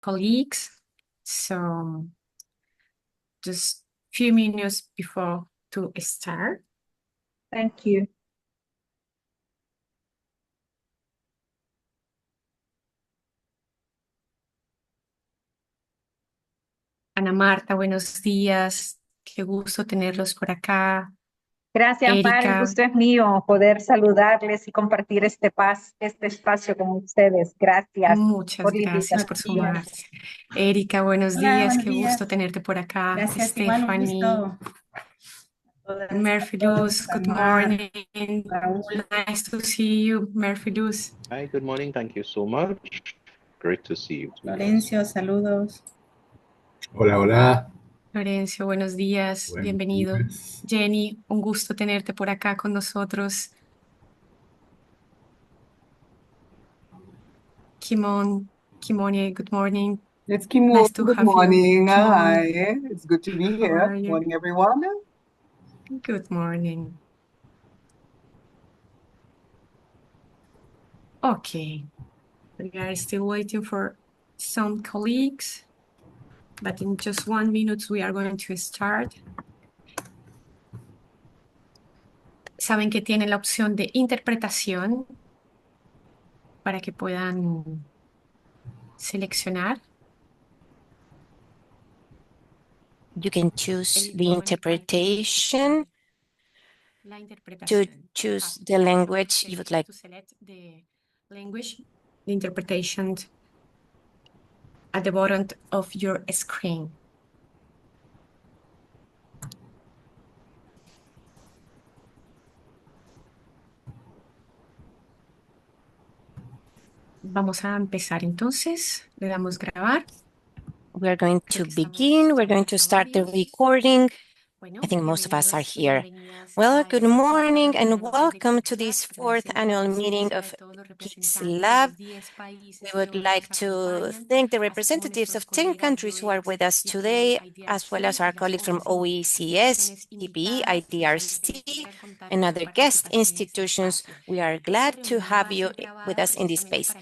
colleagues. So just few minutes before to start. Thank you. Ana Marta, buenos días. Qué gusto tenerlos por acá. Gracias, Amparo. El Erika, gusto es mío poder saludarles y compartir este espacio con ustedes. Gracias muchas por la gracias por invitación. sumarse. Erika, buenos Hola, días. buenos Qué días. gusto tenerte por acá. Gracias, igual un Stephanie, gusto. Todas, Murphy a todos, Luz, good Mar, morning. Raúl. Nice to see you, Murphy Luz. Hi, good morning. Thank you so much. Great to see you. Florencio, saludos. Hola, hola. Florencio, buenos días. Buenos Bienvenido. días. Jenny, un gusto tenerte por acá con nosotros. Kimone, good morning. It's Kimon. Nice to Good have you. morning. Kimon, Hi. It's good to be how here. are you? Morning, everyone. Good morning. Okay, we are still waiting for some colleagues, but in just 1 minute we are going to start. Saben que tienen la opción de interpretación para que puedan seleccionar. You can choose the interpretation to choose the language you would like. To select the language, the interpretation at the bottom of your screen. Vamos a empezar entonces. Le damos grabar. We are going to begin. We're going to start the recording. I think most of us are here. Well, good morning and welcome to this fourth annual meeting of KIX LAC. We would like to thank the representatives of 10 countries who are with us today, as well as our colleagues from OECS, TPE, IDRC, and other guest institutions. We are glad to have you with us in this space.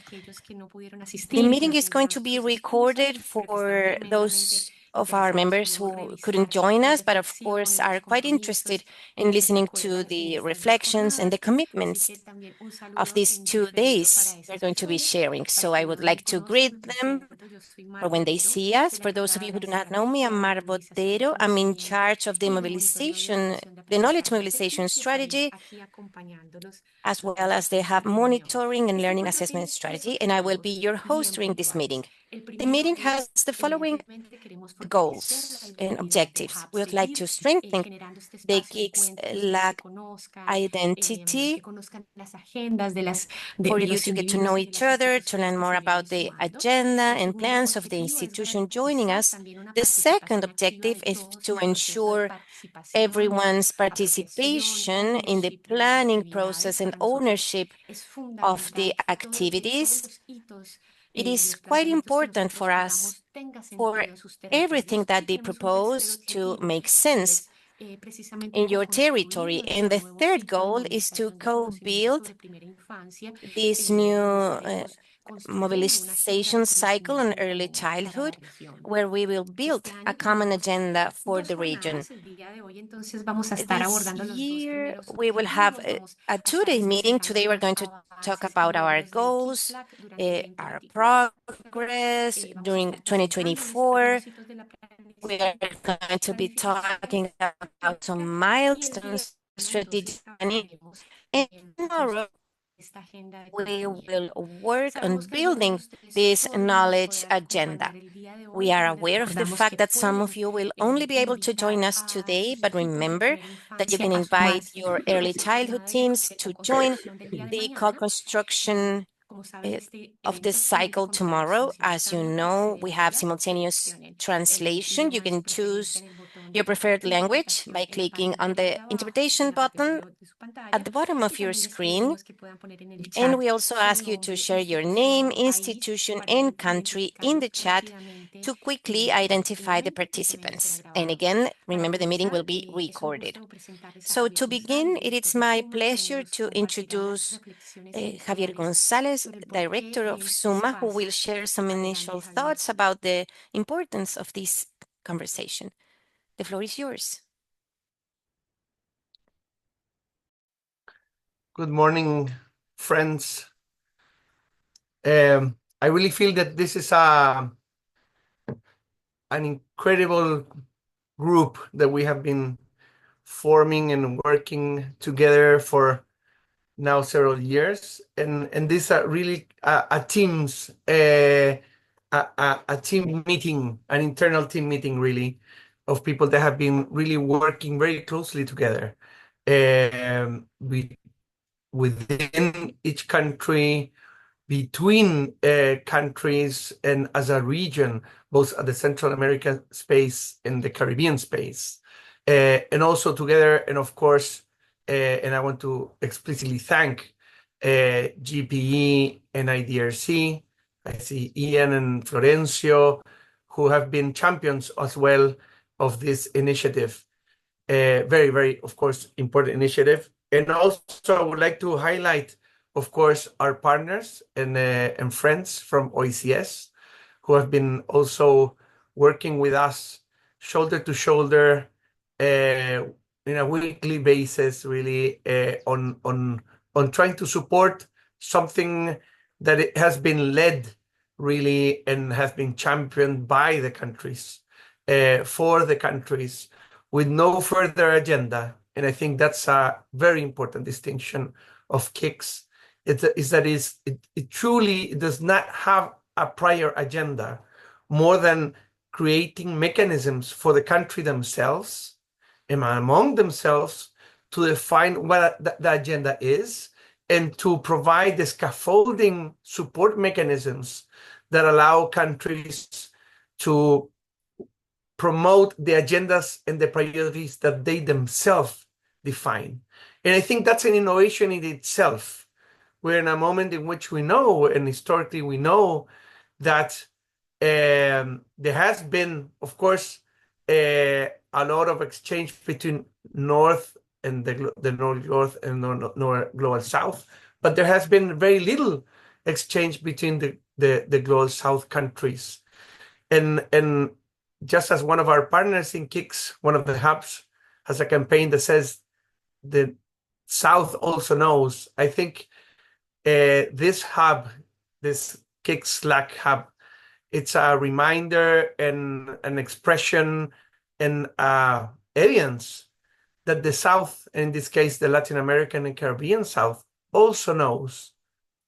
The meeting is going to be recorded for those of our members who couldn't join us, but of course are quite interested in listening to the reflections and the commitments of these 2 days we're going to be sharing. So I would like to greet them for when they see us. For those of you who do not know me, I'm Mar Botero. I'm in charge of the knowledge mobilization strategy, as well as the hub monitoring and learning assessment strategy, and I will be your host during this meeting. The meeting has the following goals and objectives. We would like to strengthen the KIX LAC identity for you to get to know each other, to learn more about the agenda and plans of the institution joining us. The second objective is to ensure everyone's participation in the planning process and ownership of the activities. It is quite important for us for everything that they propose to make sense in your territory. And the third goal is to co-build this new mobilization cycle on early childhood, where we will build a common agenda for the region. This year, we will have a 2-day meeting. Today, we're going to talk about our goals, our progress during 2024. We are going to be talking about some milestones, strategic planning, and tomorrow, we will work on building this knowledge agenda. We are aware of the fact that some of you will only be able to join us today, but remember that you can invite your early childhood teams to join the co-construction of this cycle tomorrow. As you know, we have simultaneous translation. You can choose your preferred language by clicking on the interpretation button at the bottom of your screen. And we also ask you to share your name, institution, and country in the chat to quickly identify the participants. And again, remember the meeting will be recorded. So to begin, it is my pleasure to introduce Javier Gonzalez, Director of SUMA, who will share some initial thoughts about the importance of this conversation. The floor is yours. Good morning, friends. I really feel that this is an incredible group that we have been forming and working together for now several years, and these are really a team meeting, an internal team meeting, really, of people that have been really working very closely together, within each country, between countries, and as a region, both at the Central American space and the Caribbean space, and also together, and of course, and I want to explicitly thank GPE and IDRC. I see Ian and Florencio, who have been champions as well of this initiative. Very, very, of course, important initiative. And also, I would like to highlight, of course, our partners and friends from OECS, who have been also working with us shoulder to shoulder in a weekly basis, really, on trying to support something that it has been led, really, and has been championed by the countries, for the countries, with no further agenda. And I think that's a very important distinction of KIX. It truly does not have a prior agenda, more than creating mechanisms for the country themselves and among themselves to define what the agenda is, and to provide the scaffolding support mechanisms that allow countries to promote the agendas and the priorities that they themselves define. And I think that's an innovation in itself. We're in a moment in which we know, and historically we know, that there has been, of course, a lot of exchange between North and the North and North Global South, but there has been very little exchange between the Global South countries. And just as one of our partners in KIX, one of the hubs, has a campaign that says the South also knows, I think this hub, this KIX LAC hub, it's a reminder and an expression and evidence that the South, in this case, the Latin American and Caribbean South, also knows.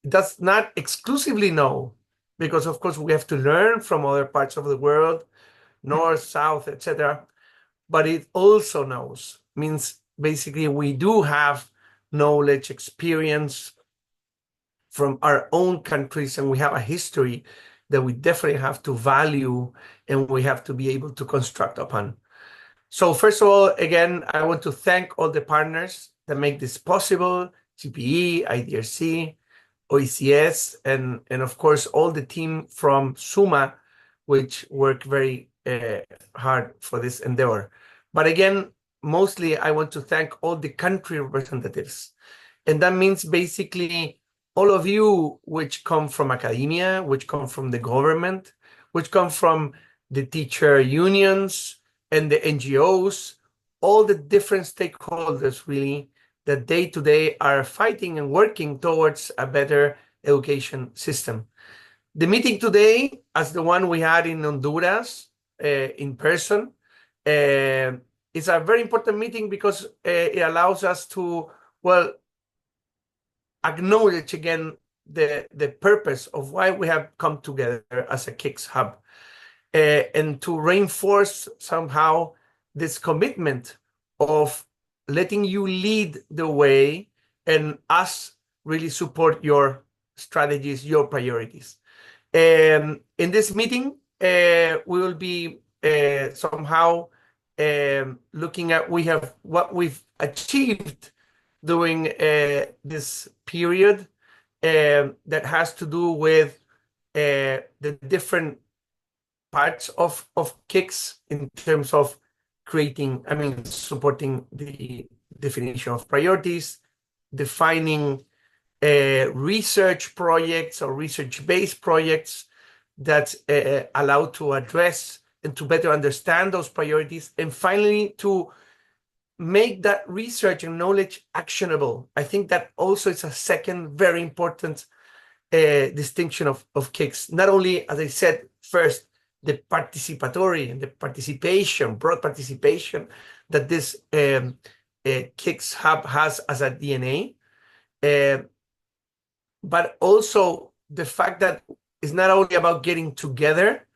It does not exclusively know, because of course we have to learn from other parts of the world, North, South, etc. But it also knows, means basically we do have knowledge, experience from our own countries, and we have a history that we definitely have to value and we have to be able to construct upon. So first of all, again, I want to thank all the partners that make this possible: GPE, IDRC, OECS, and of course all the team from SUMA, which work very hard for this endeavor. But again, mostly I want to thank all the country representatives. And that means basically all of you, which come from academia, which come from the government, which come from the teacher unions and the NGOs, all the different stakeholders, really, that day to day are fighting and working towards a better education system. The meeting today, as the one we had in Honduras, in person, is a very important meeting because it allows us to, well, acknowledge again the purpose of why we have come together as a KIX hub, and to reinforce somehow this commitment of letting you lead the way and us really support your strategies, your priorities. In this meeting, we will be somehow looking at what we've achieved during this period that has to do with the different parts of KIX in terms of supporting the definition of priorities, defining research projects or research-based projects that allow to address and to better understand those priorities, and finally to make that research and knowledge actionable. I think that also is a second very important distinction of KIX. Not only, as I said, first, the participatory and the participation, broad participation that this KIX hub has as a DNA, but also the fact that it's not only about getting together,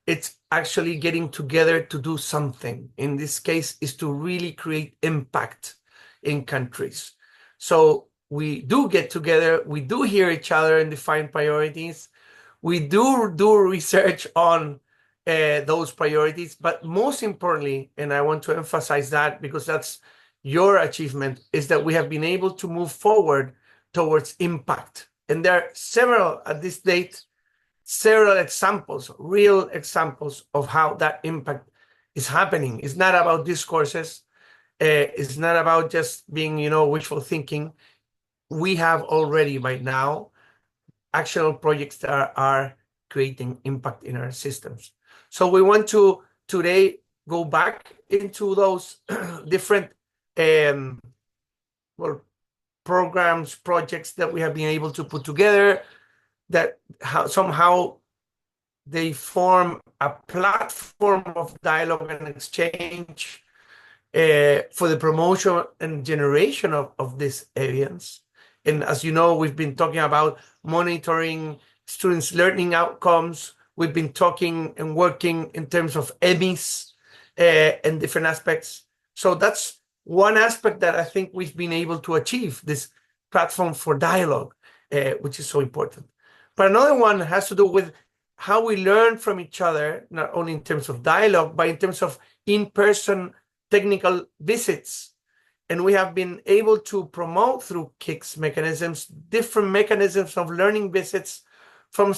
it's actually getting together to do something. In this case, is to really create impact in countries. So we do get together, we do hear each other and define priorities. We do research on those priorities, but most importantly, and I want to emphasize that because that's your achievement, is that we have been able to move forward towards impact. And there are several, at this date, several examples, real examples of how that impact is happening. It's not about discourses. It's not about just being, wishful thinking. We have already by now actionable projects that are creating impact in our systems. So we want to today go back into those different programs, projects that we have been able to put together, that somehow they form a platform of dialogue and exchange for the promotion and generation of these areas. And as you know, we've been talking about monitoring students' learning outcomes. We've been talking and working in terms of EMIs and different aspects. So that's one aspect that I think we've been able to achieve, this platform for dialogue, which is so important. But another one has to do with how we learn from each other, not only in terms of dialogue, but in terms of in-person technical visits. And we have been able to promote through KIX mechanisms, different mechanisms of learning visits from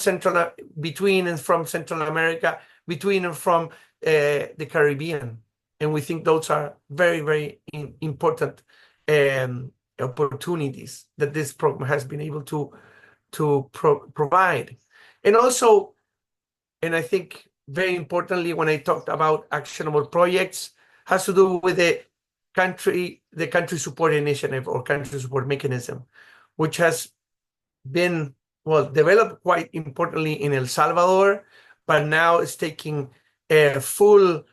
between and from Central America, between and from the Caribbean. And we think those are very, very important opportunities that this program has been able to provide. And also, and I think very importantly, when I talked about actionable projects, has to do with the country support initiative or country support mechanism, which has been developed quite importantly in El Salvador, but now it's taking full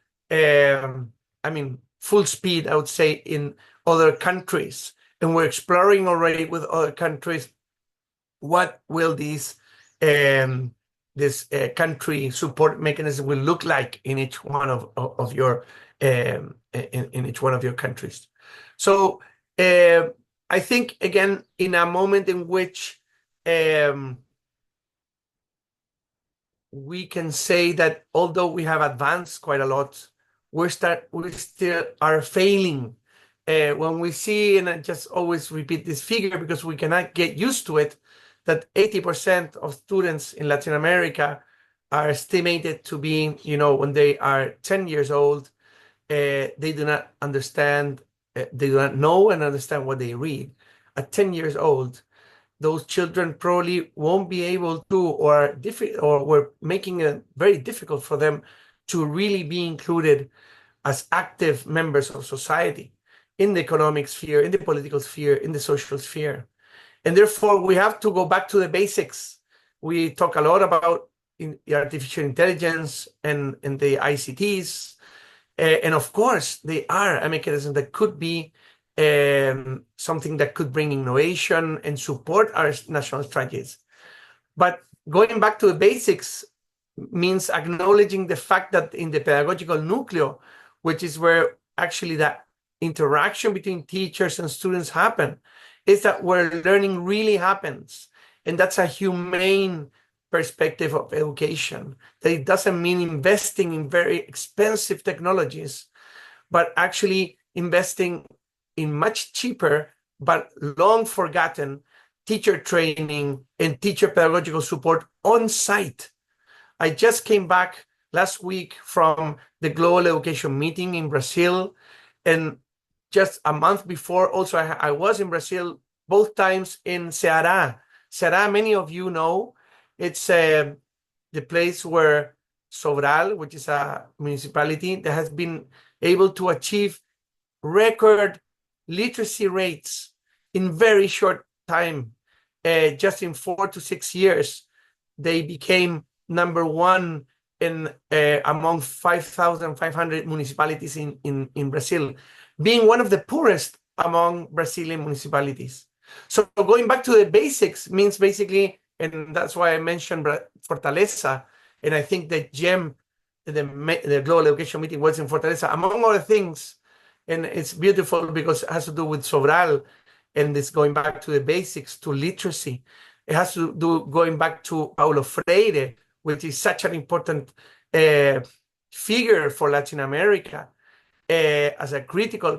speed, I would say, in other countries. And we're exploring already with other countries what will this country support mechanism will look like in each one of your in each one of your countries. So I think, again, in a moment in which we can say that although we have advanced quite a lot, we still are failing. When we see, and I just always repeat this figure because we cannot get used to it, that 80% of students in Latin America are estimated to be, when they are 10 years old, they do not understand, they do not know and understand what they read. At 10 years old, those children probably won't be able to, or we're making it very difficult for them to really be included as active members of society in the economic sphere, in the political sphere, in the social sphere. And therefore, we have to go back to the basics. We talk a lot about artificial intelligence and the ICTs. And of course, they are a mechanism that could be something that could bring innovation and support our national strategies. But going back to the basics means acknowledging the fact that in the pedagogical nucleo, which is where actually that interaction between teachers and students happen, is that where learning really happens. And that's a humane perspective of education. That it doesn't mean investing in very expensive technologies, but actually investing in much cheaper but long forgotten teacher training and teacher pedagogical support on site. I just came back last week from the Global Education Meeting in Brazil. And just a month before, also, I was in Brazil both times in Ceará. Ceará, many of you know, it's the place where Sobral, which is a municipality that has been able to achieve record literacy rates in very short time. Just in 4 to 6 years, they became number one in among 5,500 municipalities in Brazil, being one of the poorest among Brazilian municipalities. So going back to the basics means basically, and that's why I mentioned Fortaleza, and I think the GEM, the Global Education Meeting was in Fortaleza, among other things, and it's beautiful because it has to do with Sobral, and it's going back to the basics, to literacy. It has to do going back to Paulo Freire, which is such an important figure for Latin America as a critical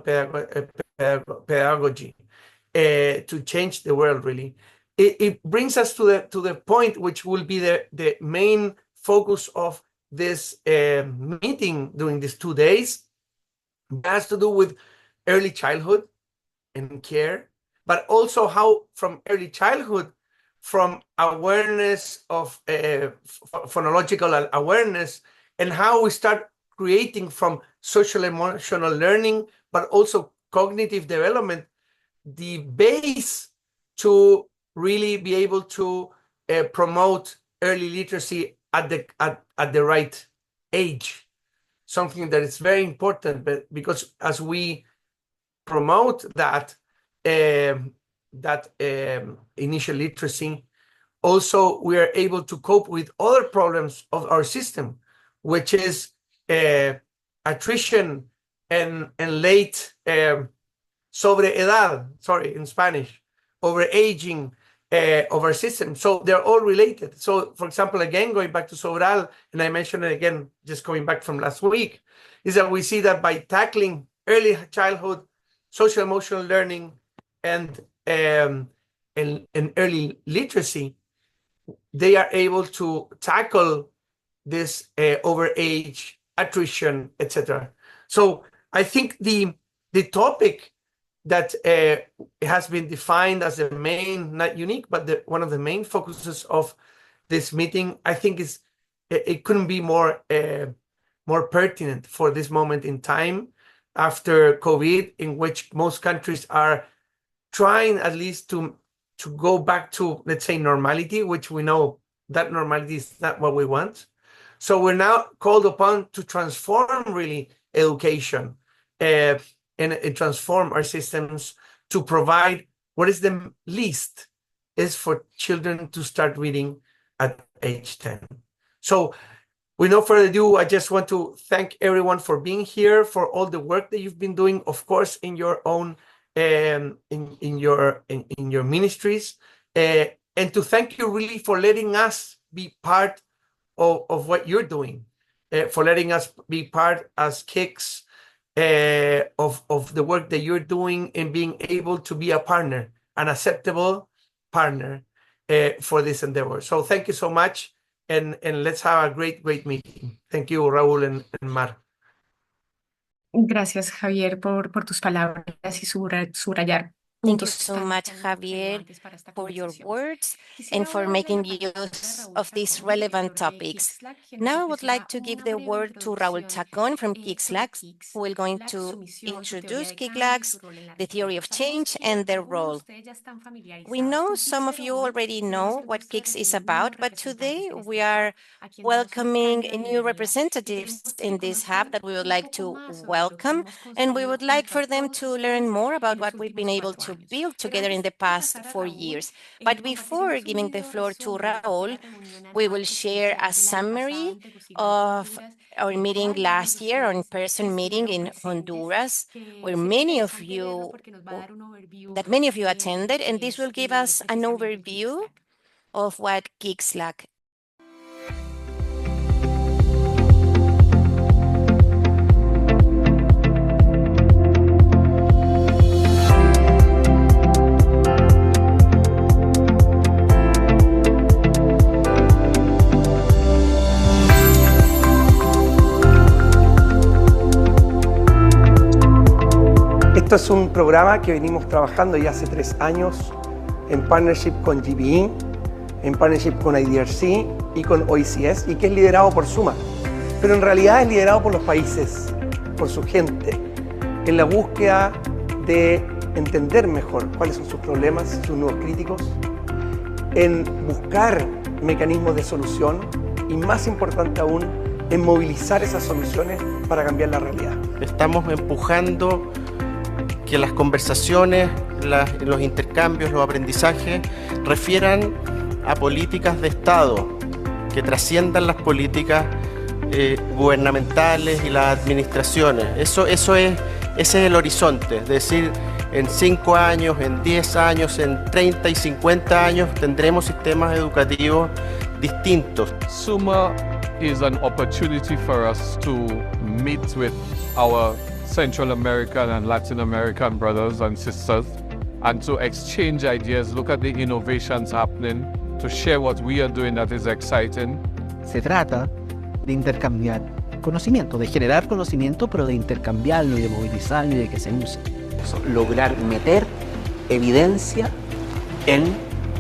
pedagogy to change the world, really. It brings us to the point which will be the main focus of this meeting during these 2 days. It has to do with early childhood and care, but also how from early childhood, from awareness of phonological awareness, and how we start creating from social emotional learning, but also cognitive development, the base to really be able to promote early literacy at the right age. Something that is very important, but because as we promote that initial literacy, also we are able to cope with other problems of our system, which is attrition and late sobreedad, sorry, in Spanish, overaging of our system. So they're all related. So, for example, again, going back to Sobral, and I mentioned it again, just going back from last week, is that we see that by tackling early childhood, social emotional learning, and early literacy, they are able to tackle this overage, attrition, etc. So I think the topic that has been defined as the main, not unique, but one of the main focuses of this meeting, I think it couldn't be more pertinent for this moment in time after COVID, in which most countries are trying at least to go back to, let's say, normality, which we know that normality is not what we want. So we're now called upon to transform really education and transform our systems to provide what is the least is for children to start reading at age 10. So with no further ado, I just want to thank everyone for being here, for all the work that you've been doing, of course, in your own in your ministries, and to thank you really for letting us be part of what you're doing, for letting us be part as KIX of the work that you're doing, and being able to be a partner, an acceptable partner for this endeavor. So thank you so much, and let's have a great meeting. Thank you, Raúl and Mar. Gracias, Javier, por tus palabras y subrayar. Thank you so much, Javier, for your words and for making use of these relevant topics. Now I would like to give the word to Raúl Chacón from KIX LAC, who will going to introduce KIX LAC, the theory of change, and their role. We know some of you already know what KIX is about, but today we are welcoming new representatives in this hub that we would like to welcome, and we would like for them to learn more about what we've been able to build together in the past 4 years. But before giving the floor to Raúl, we will share a summary of our meeting last year, our in-person meeting in Honduras, where many of you attended, and this will give us an overview of what KIX LAC Esto es un programa que venimos trabajando ya hace 3 años en partnership con GBE, en partnership con IDRC y con OECS, y que es liderado por Suma. Pero en realidad es liderado por los países, por su gente, en la búsqueda de entender mejor cuáles son sus problemas, sus nudos críticos, en buscar mecanismos de solución y, más importante aún, en movilizar esas soluciones para cambiar la realidad. Estamos empujando que las conversaciones, los intercambios, los aprendizajes refieran a políticas de Estado que trasciendan las políticas gubernamentales y las administraciones. Ese es el horizonte, es decir, en 5 años, en 10 años, en 30 y 50 años tendremos sistemas educativos distintos. SUMA is an opportunity for us to meet with our Central American and Latin American brothers and sisters and to exchange ideas, look at the innovations happening, to share what we are doing that is exciting. Se trata de intercambiar conocimiento, de generar conocimiento, pero de intercambiarlo y de movilizarlo y de que se use. Lograr meter evidencia en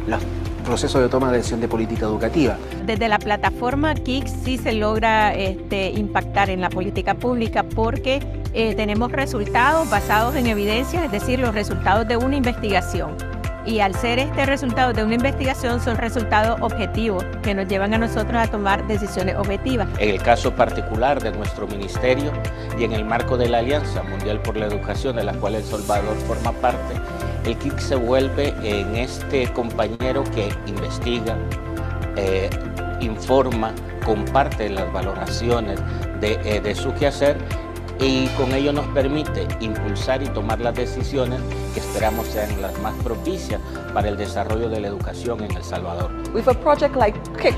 los procesos de toma de decisión de política educativa. Desde la plataforma KIX sí se logra impactar en la política pública porque tenemos resultados basados en evidencia, es decir, los resultados de una investigación. Y al ser resultados de una investigación son resultados objetivos que nos llevan a nosotros a tomar decisiones objetivas. En el caso particular de nuestro ministerio y en el marco de la Alianza Mundial por la Educación, de la cual El Salvador forma parte, el KIX se vuelve en este compañero que investiga, informa, comparte las valoraciones de su quehacer, y con ello nos permite impulsar y tomar las decisiones que esperamos sean las más propicias para el desarrollo de la educación en El Salvador. With a project like KIX,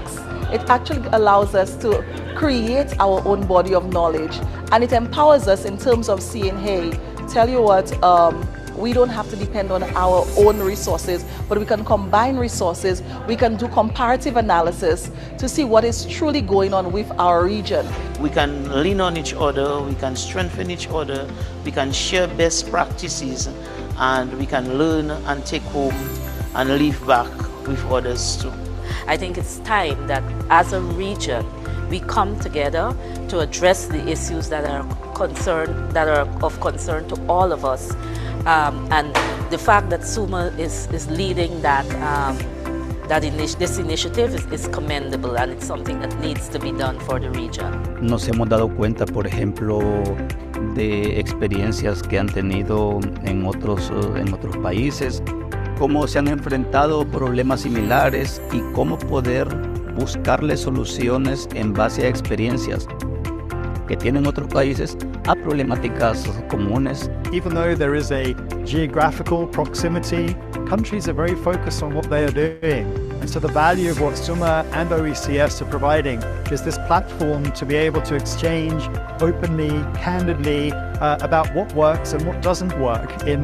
it actually allows us to create our own body of knowledge, and it empowers us in terms of seeing, hey, tell you what, we don't have to depend on our own resources, but we can combine resources, we can do comparative analysis to see what is truly going on with our region. We can lean on each other, we can strengthen each other, we can share best practices, and we can learn and take home and live back with others too. I think it's time that as a region, we come together to address the issues that are of concern to all of us. And the fact that SUMA is leading this initiative is commendable, and it's something that needs to be done for the region. Nos hemos dado cuenta, por ejemplo, de experiencias que han tenido en otros países, cómo se han enfrentado problemas similares y cómo poder buscarle soluciones en base a experiencias que tienen otros países a problemáticas comunes. Even though there is a geographical proximity, countries are very focused on what they are doing. And so the value of what SUMA and OECS are providing is this platform to be able to exchange openly, candidly about what works and what doesn't work in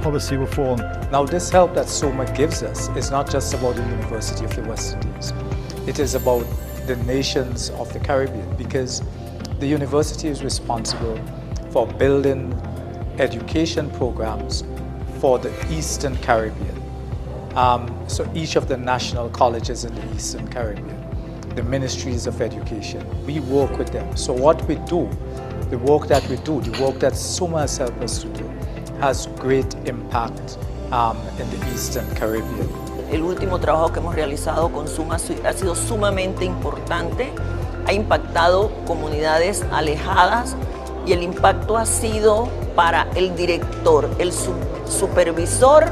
policy reform. Now, this help that SUMA gives us is not just about the University of the West Indies. It is about the nations of the Caribbean, because the university is responsible for building education programs for the Eastern Caribbean. So each of the national colleges in the Eastern Caribbean, the ministries of education, we work with them. So what we do, the work that we do, the work that SUMA has helped us to do, has great impact in the Eastern Caribbean. El último trabajo que hemos realizado con SUMA ha sido sumamente importante. Ha impactado comunidades alejadas y el impacto ha sido para el director, el supervisor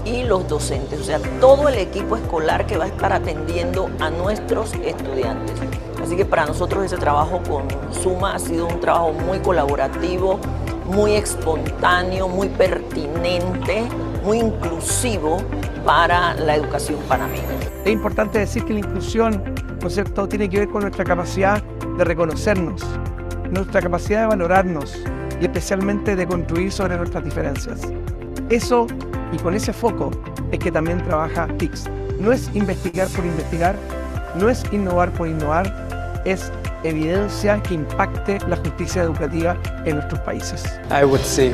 y los docentes, o sea, todo el equipo escolar que va a estar atendiendo a nuestros estudiantes. Así que para nosotros ese trabajo con SUMA ha sido un trabajo muy colaborativo, muy espontáneo, muy pertinente, muy inclusivo para la educación panameña. Es importante decir que la inclusión, ¿no es cierto?, tiene que ver con nuestra capacidad de reconocernos, nuestra capacidad de valorarnos y especialmente de construir sobre nuestras diferencias. Eso, y con ese foco, es que también trabaja KIX. No es investigar por investigar, no es innovar por innovar, es evidencia que impacte la justicia educativa en nuestros países. I would say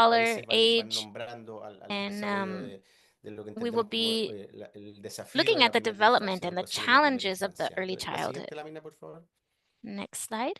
scholar age, and we will be looking at the development and the challenges of the early childhood. Next slide.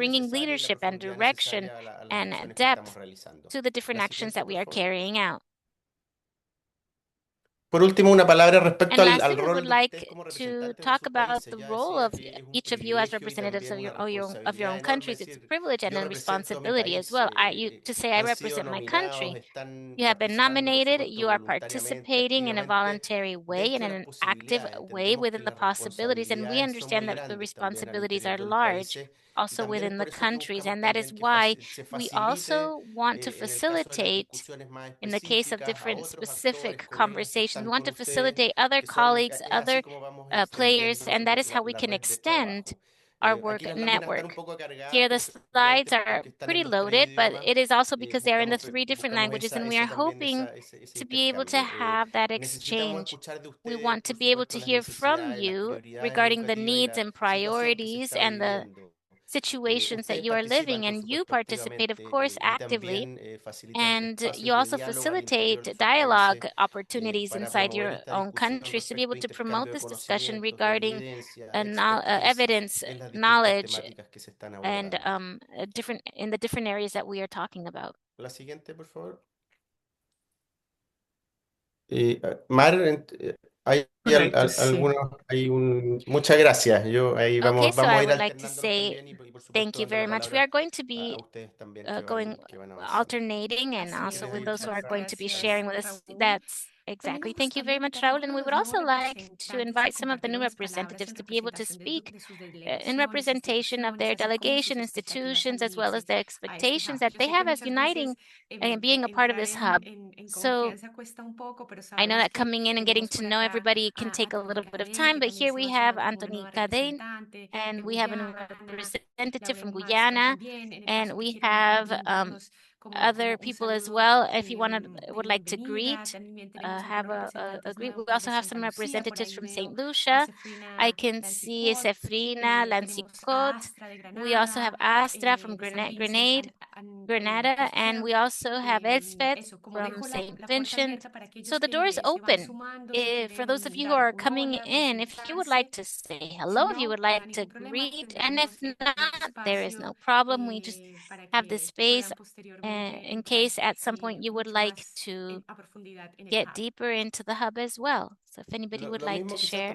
bringing leadership and direction and depth to the different actions that we are carrying out. Por último, una palabra respecto And al lastly, we rol would de like ustedes como to representantes de talk sus about países. the Ya role decía of que es un each of you as privilegio y representatives también of una your own responsabilidad enorme. countries. Es It's a decir, privilege and yo a represento a mi responsibility as país, well. To say I han sido represent my nominados, country. están You have been participando, por nominated, supuesto, you are voluntariamente, participating in a activamente, voluntary way and dentro in de las an active posibilidades. way Entendemos que within the las possibilities, and we responsabilidades son understand muy that the grandes también al responsibilities interior are de los large países, y also también es within the por eso que countries, buscamos and that is también que why se we facilite, also want to en el caso de las facilitate, discusiones más in the case of específicas, a different otros actores, specific colegas que conversations, están we want con to ustedes, facilitate other que son, colleagues, es así other como vamos players, extendiendo and that is how we la can red de extend trabajo. our work network. Here the slides are pretty loaded, but it is also because they are in the 3 different languages, and we are hoping to be able to have that exchange. We want to be able to hear from you regarding the needs and priorities and the situations that you are living, and you participate, of course, actively. And you also facilitate dialogue opportunities inside your own countries to be able to promote this discussion regarding evidence, knowledge, and in the different areas that we are talking about. La siguiente, por favor. Mar, muchas gracias. Okay, so vamos a I ir would like to alternando say también y por thank you supuesto dando very la much. We are palabra going to be a ustedes también going que van avanzando. alternating, and also with those who are going to be sharing with us. That's exactly. Thank you very much, Raúl. And we would also like to invite some of the new representatives to be able to speak in representation of their delegation institutions, as well as the expectations that they have as uniting and being a part of this hub. So I know that coming in and getting to know everybody can take a little bit of time, but here we have Anthony Cadén, and we have a representative from Guyana, and we have other people as well. If you would like to greet, have a greet. We also have some representatives from St. Lucia. I can see Sefrina, Lancicot. We also have Astra from Grenada, and we also have Elspeth from St. Vincent. So the door is open. For those of you who are coming in, if you would like to say hello, if you would like to greet, and if not, there is no problem. We just have this space in case at some point you would like to get deeper into the hub as well. So if anybody would like to share.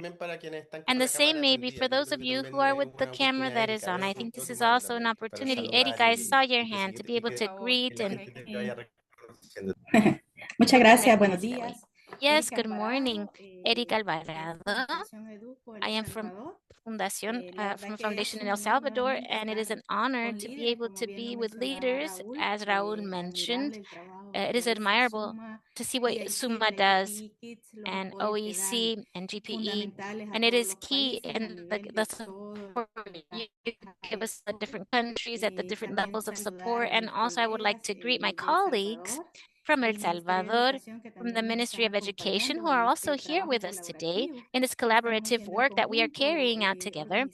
And the same maybe for those of you who are with the camera that is on. I think this is also an opportunity. Erika, I saw your hand to be able to greet and Muchas gracias, buenos días. yes, good morning. Erika Alvarado. I am from Foundation in El Salvador, and it is an honor to be able to be with leaders, as Raúl mentioned. It is admirable to see what SUMA does, and OEC and GPE, and it is key in the support you give us the different countries at the different levels of support. And also I would like to greet my colleagues from El Salvador, from the Ministry of Education, who are also here with us today in this collaborative work that we are carrying out together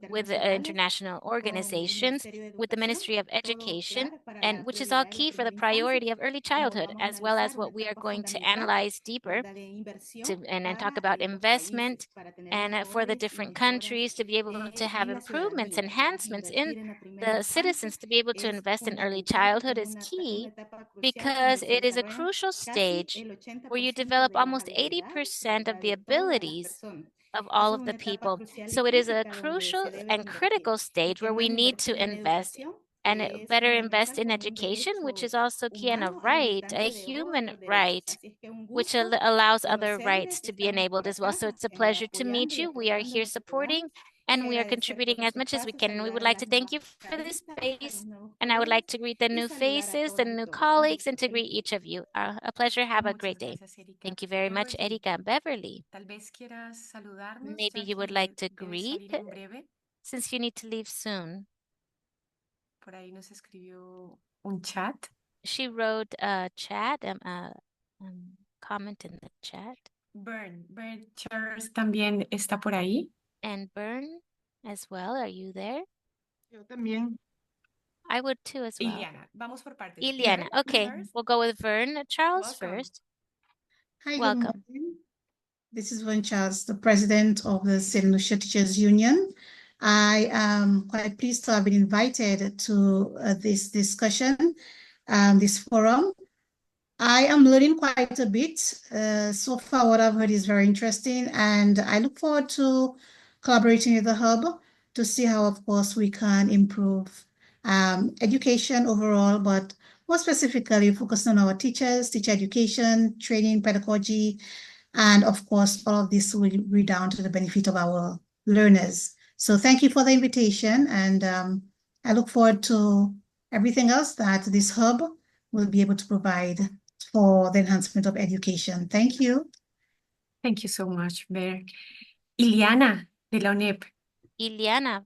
with international organizations, with the Ministry of Education, and which is all key for the priority of early childhood, as well as what we are going to analyze deeper and talk about investment and for the different countries to be able to have improvements, enhancements in the citizens to be able to invest in early childhood is key, because it is a crucial stage where you develop almost 80% of the abilities of all of the people. So it is a crucial and critical stage where we need to invest and better invest in education, which is also key and a right, a human right, which allows other rights to be enabled as well. So it's a pleasure to meet you. We are here supporting and we are contributing as much as we can. And we would like to thank you for this space. And I would like to greet the new faces, the new colleagues, and to greet each of you. A pleasure. Have a great day. Thank you very much, Erika. Beverly. Maybe you would like to greet since you need to leave soon. Por ahí nos escribió un chat. She wrote a chat, comment in the chat. Bern Charles también está por ahí. And Bern as well, are you there? Yo también. I would too as well. Iliana, vamos por partes. Iliana, okay, we'll go with Vern. Charles first. Hi, welcome. Good morning. This is Vern Charles, the president of the St. Lucia Teachers Union. I am quite pleased to have been invited to this discussion, this forum. I am learning quite a bit. So far, what I've heard is very interesting, and I look forward to collaborating with the Hub to see how, of course, we can improve education overall, but more specifically focusing on our teachers, teacher education, training, pedagogy, and of course, all of this will redound to the benefit of our learners. So thank you for the invitation, and I look forward to everything else that this hub will be able to provide for the enhancement of education. Thank you. Thank you so much, Bear. Iliana, de la UNEP. Iliana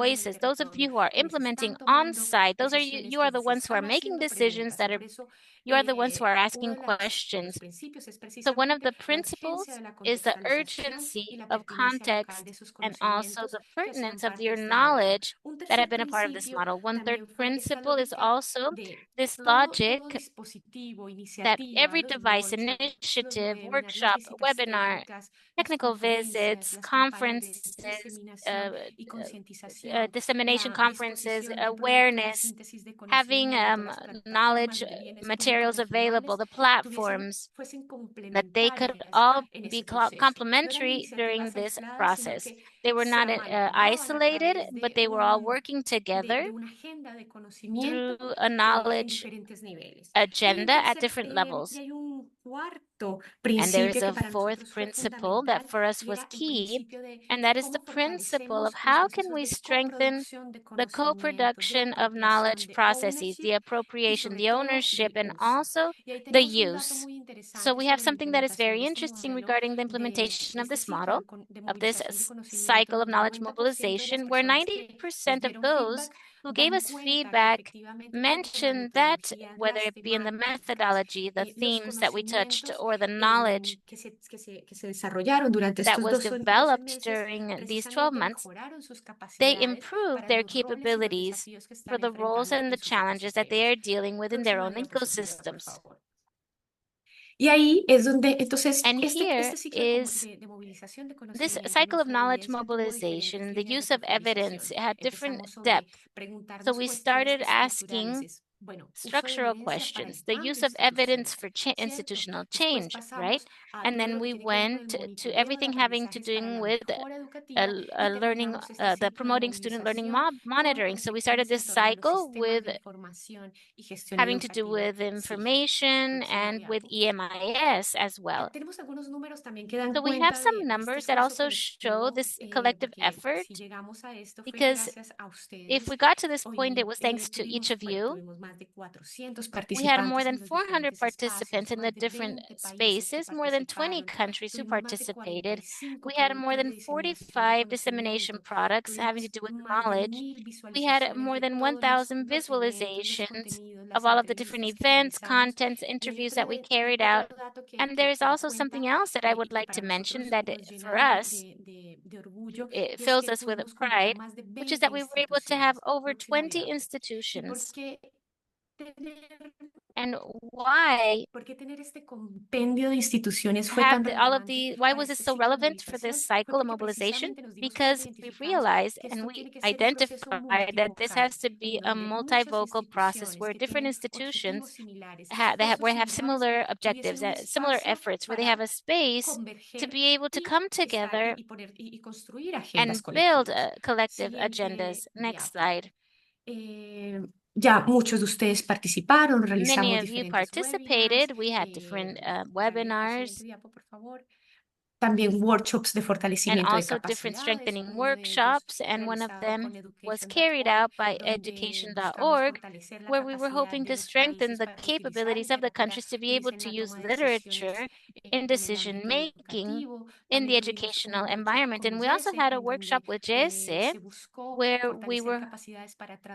voices. Those of you who are implementing on-site, those are you are the ones who are making decisions you are the ones who are asking questions. So one of the principles is the urgency of context and also the pertinence of your knowledge that have been a part of this model. One third principle is also this logic that every device, initiative, workshop, webinar, technical visits, conferences, dissemination conferences, awareness, having knowledge material materials available, the platforms, that they could all be complementary during this process. They were not isolated, but they were all working together through a knowledge agenda at different levels. And there is a fourth principle that for us was key, and that is the principle of how can we strengthen the co-production of knowledge processes, the appropriation, the ownership, and also the use. So we have something that is very interesting regarding the implementation of this model, of this cycle of knowledge mobilization, where 90% of those who gave us feedback mentioned that whether it be in the methodology, the themes that we touched, or the knowledge that was developed during these 12 months, they improved their capabilities for the roles and the challenges that they are dealing with in their own ecosystems. And here is this cycle of knowledge mobilization, the use of evidence. It had different depth. So we started asking structural questions, the use of evidence for institutional change, right? And then we went to everything having to do with learning, the promoting student learning monitoring. So we started this cycle with having to do with information and with EMIS as well. So we have some numbers that also show this collective effort, because if we got to this point, it was thanks to each of you. We had more than 400 participants in the different spaces, more than 20 countries who participated. We had more than 45 dissemination products having to do with knowledge. We had more than 1,000 visualizations of all of the different events, contents, interviews that we carried out. And there's also something else that I would like to mention that for us, it fills us with pride, which is that we were able to have over 20 institutions. And why why was it so relevant for this cycle of mobilization? Because we realized and we identified that this has to be a multivocal process where different institutions have similar objectives, similar efforts, where they have a space to be able to come together and build collective agendas. Next slide. Muchos de ustedes participaron, Many of you participated. We had different webinars. También workshops de fortalecimiento and also de different capacidades. strengthening workshops, and one of them was carried out by education.org, where we were hoping to strengthen the capabilities of the countries to be able to use literature in decision making in the educational environment. And we also had a workshop with JSE, where we were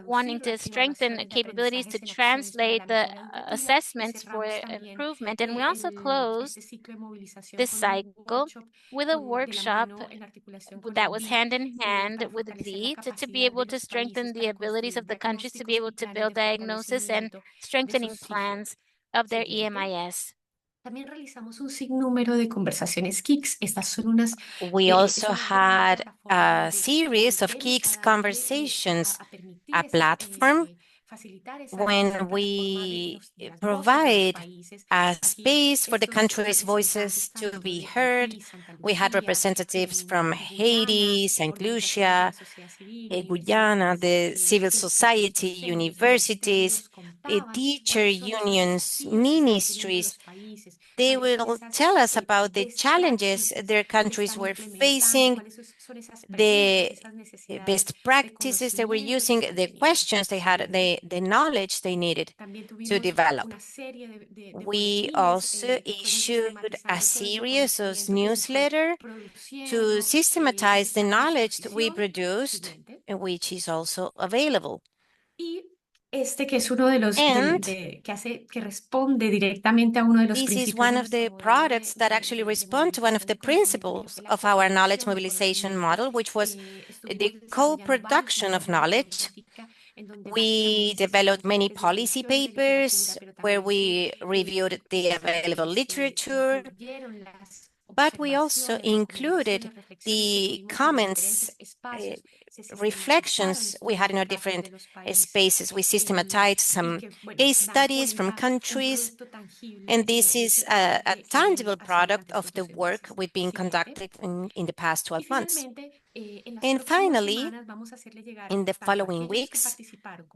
wanting to strengthen capabilities to translate the assessments for improvement. And we also closed this cycle with a workshop that was hand in hand with the to be able to strengthen the abilities of the countries to be able to build diagnosis and strengthening plans of their EMIS. También realizamos un sinnúmero de conversaciones KIX. Estas son unas. We also had a series of KIX conversations, a platform when we provide a space for the country's voices to be heard. We had representatives from Haiti, St. Lucia, Guyana, the civil society, universities, teacher unions, ministries. They will tell us about the challenges their countries were facing, the best practices they were using, the questions they had, the knowledge they needed to develop. We also issued a series of newsletters to systematize the knowledge that we produced, which is also available. Que es uno de los que responde directamente a uno de los this principios. Is one of the products that actually respond to one of the principles of our knowledge mobilization model, which was the co-production of knowledge. We developed many policy papers where we reviewed the available literature. but we also included the comments, reflections we had in our different spaces. We systematized some case studies from countries, and this is a tangible product of the work we've been conducting in the past 12 months. And finally, in the following weeks,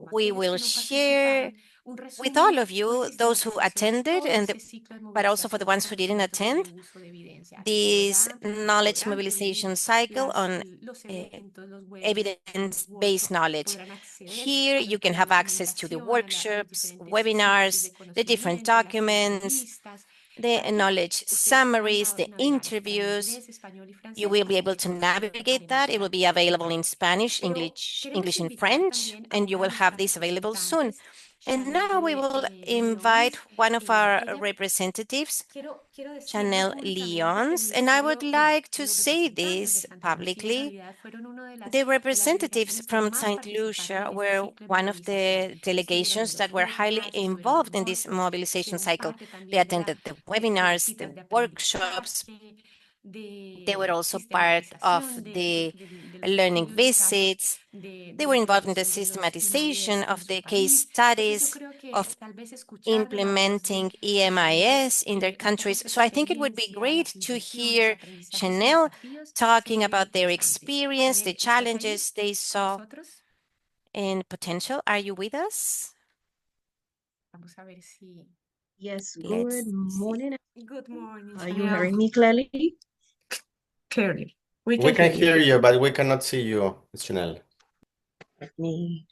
we will share with all of you, those who attended, but also for the ones who didn't attend, this knowledge mobilization cycle on evidence-based knowledge. Here you can have access to the workshops, webinars, the different documents, the knowledge summaries, the interviews. You will be able to navigate that. It will be available in Spanish, English, and French, and you will have this available soon. And now we will invite one of our representatives, Chanel Lyons, and I would like to say this publicly. The representatives from St. Lucia were one of the delegations that were highly involved in this mobilization cycle. They attended the webinars, the workshops. They were also part of the learning visits. They were involved in the systematization of the case studies, of implementing EMIS in their countries. So I think it would be great to hear Chanel talking about their experience, the challenges they saw, and potential. Are you with us? Yes, good morning. Good morning, Are you hearing me clearly? Clearly. We can hear you, but we cannot see you, Chanel. Let me.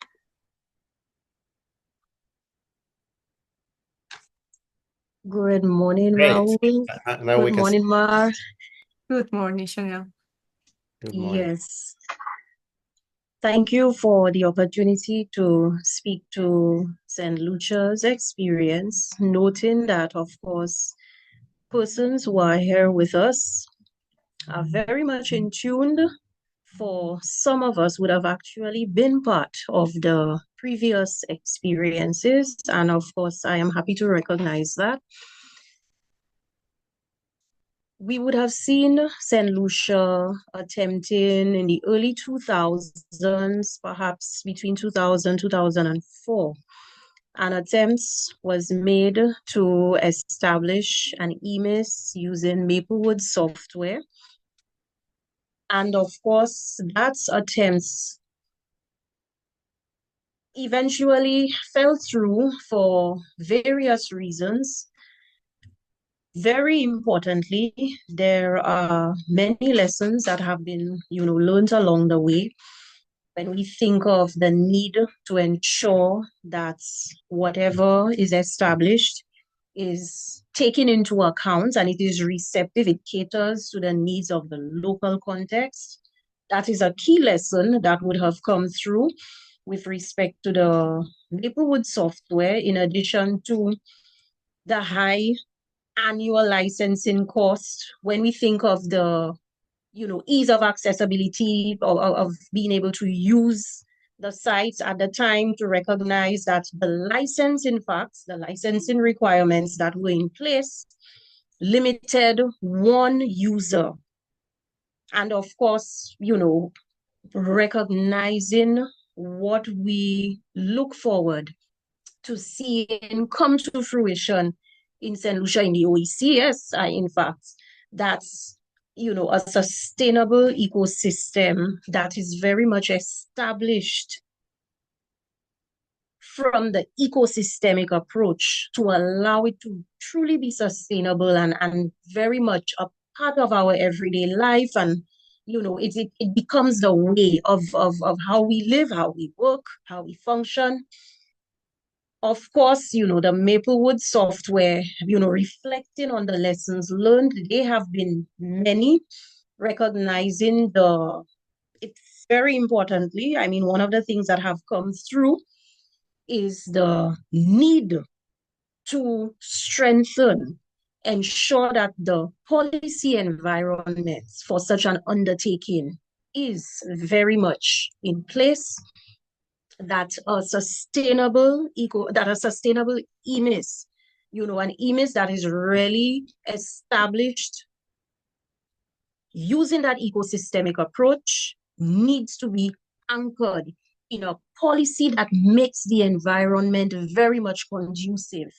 Good morning, Great. Raul. Now we Good can morning, Mar. Good morning, Chanel. Good morning. Yes. Thank you for the opportunity to speak to St. Lucia's experience, noting that, of course, persons who are here with us are very much in tune. For some of us would have actually been part of the previous experiences. And of course, I am happy to recognize that. We would have seen St. Lucia attempting in the early 2000s, perhaps between 2000 2004. An attempt was made to establish an EMIS using Maplewood software. And of course, that attempt eventually fell through for various reasons. Very importantly, there are many lessons that have been, learned along the way when we think of the need to ensure that whatever is established is taken into account and it is receptive, it caters to the needs of the local context. That is a key lesson that would have come through with respect to the Maplewood software, in addition to the high annual licensing cost. When we think of the ease of accessibility, of being able to use the sites at the time, to recognize that the licensing requirements that were in place limited one user. And of course, recognizing what we look forward to seeing come to fruition in St. Lucia, in the OECS, in fact, that's a sustainable ecosystem that is very much established from the ecosystemic approach to allow it to truly be sustainable and very much a part of our everyday life. And it becomes the way of how we live, how we work, how we function. Of course, the Maplewood software, reflecting on the lessons learned, they have been many, recognizing it's very importantly, one of the things that have come through is the need to strengthen, ensure that the policy environment for such an undertaking is very much in place, that a sustainable EMIS, an EMIS that is really established using that ecosystemic approach needs to be anchored in a policy that makes the environment very much conducive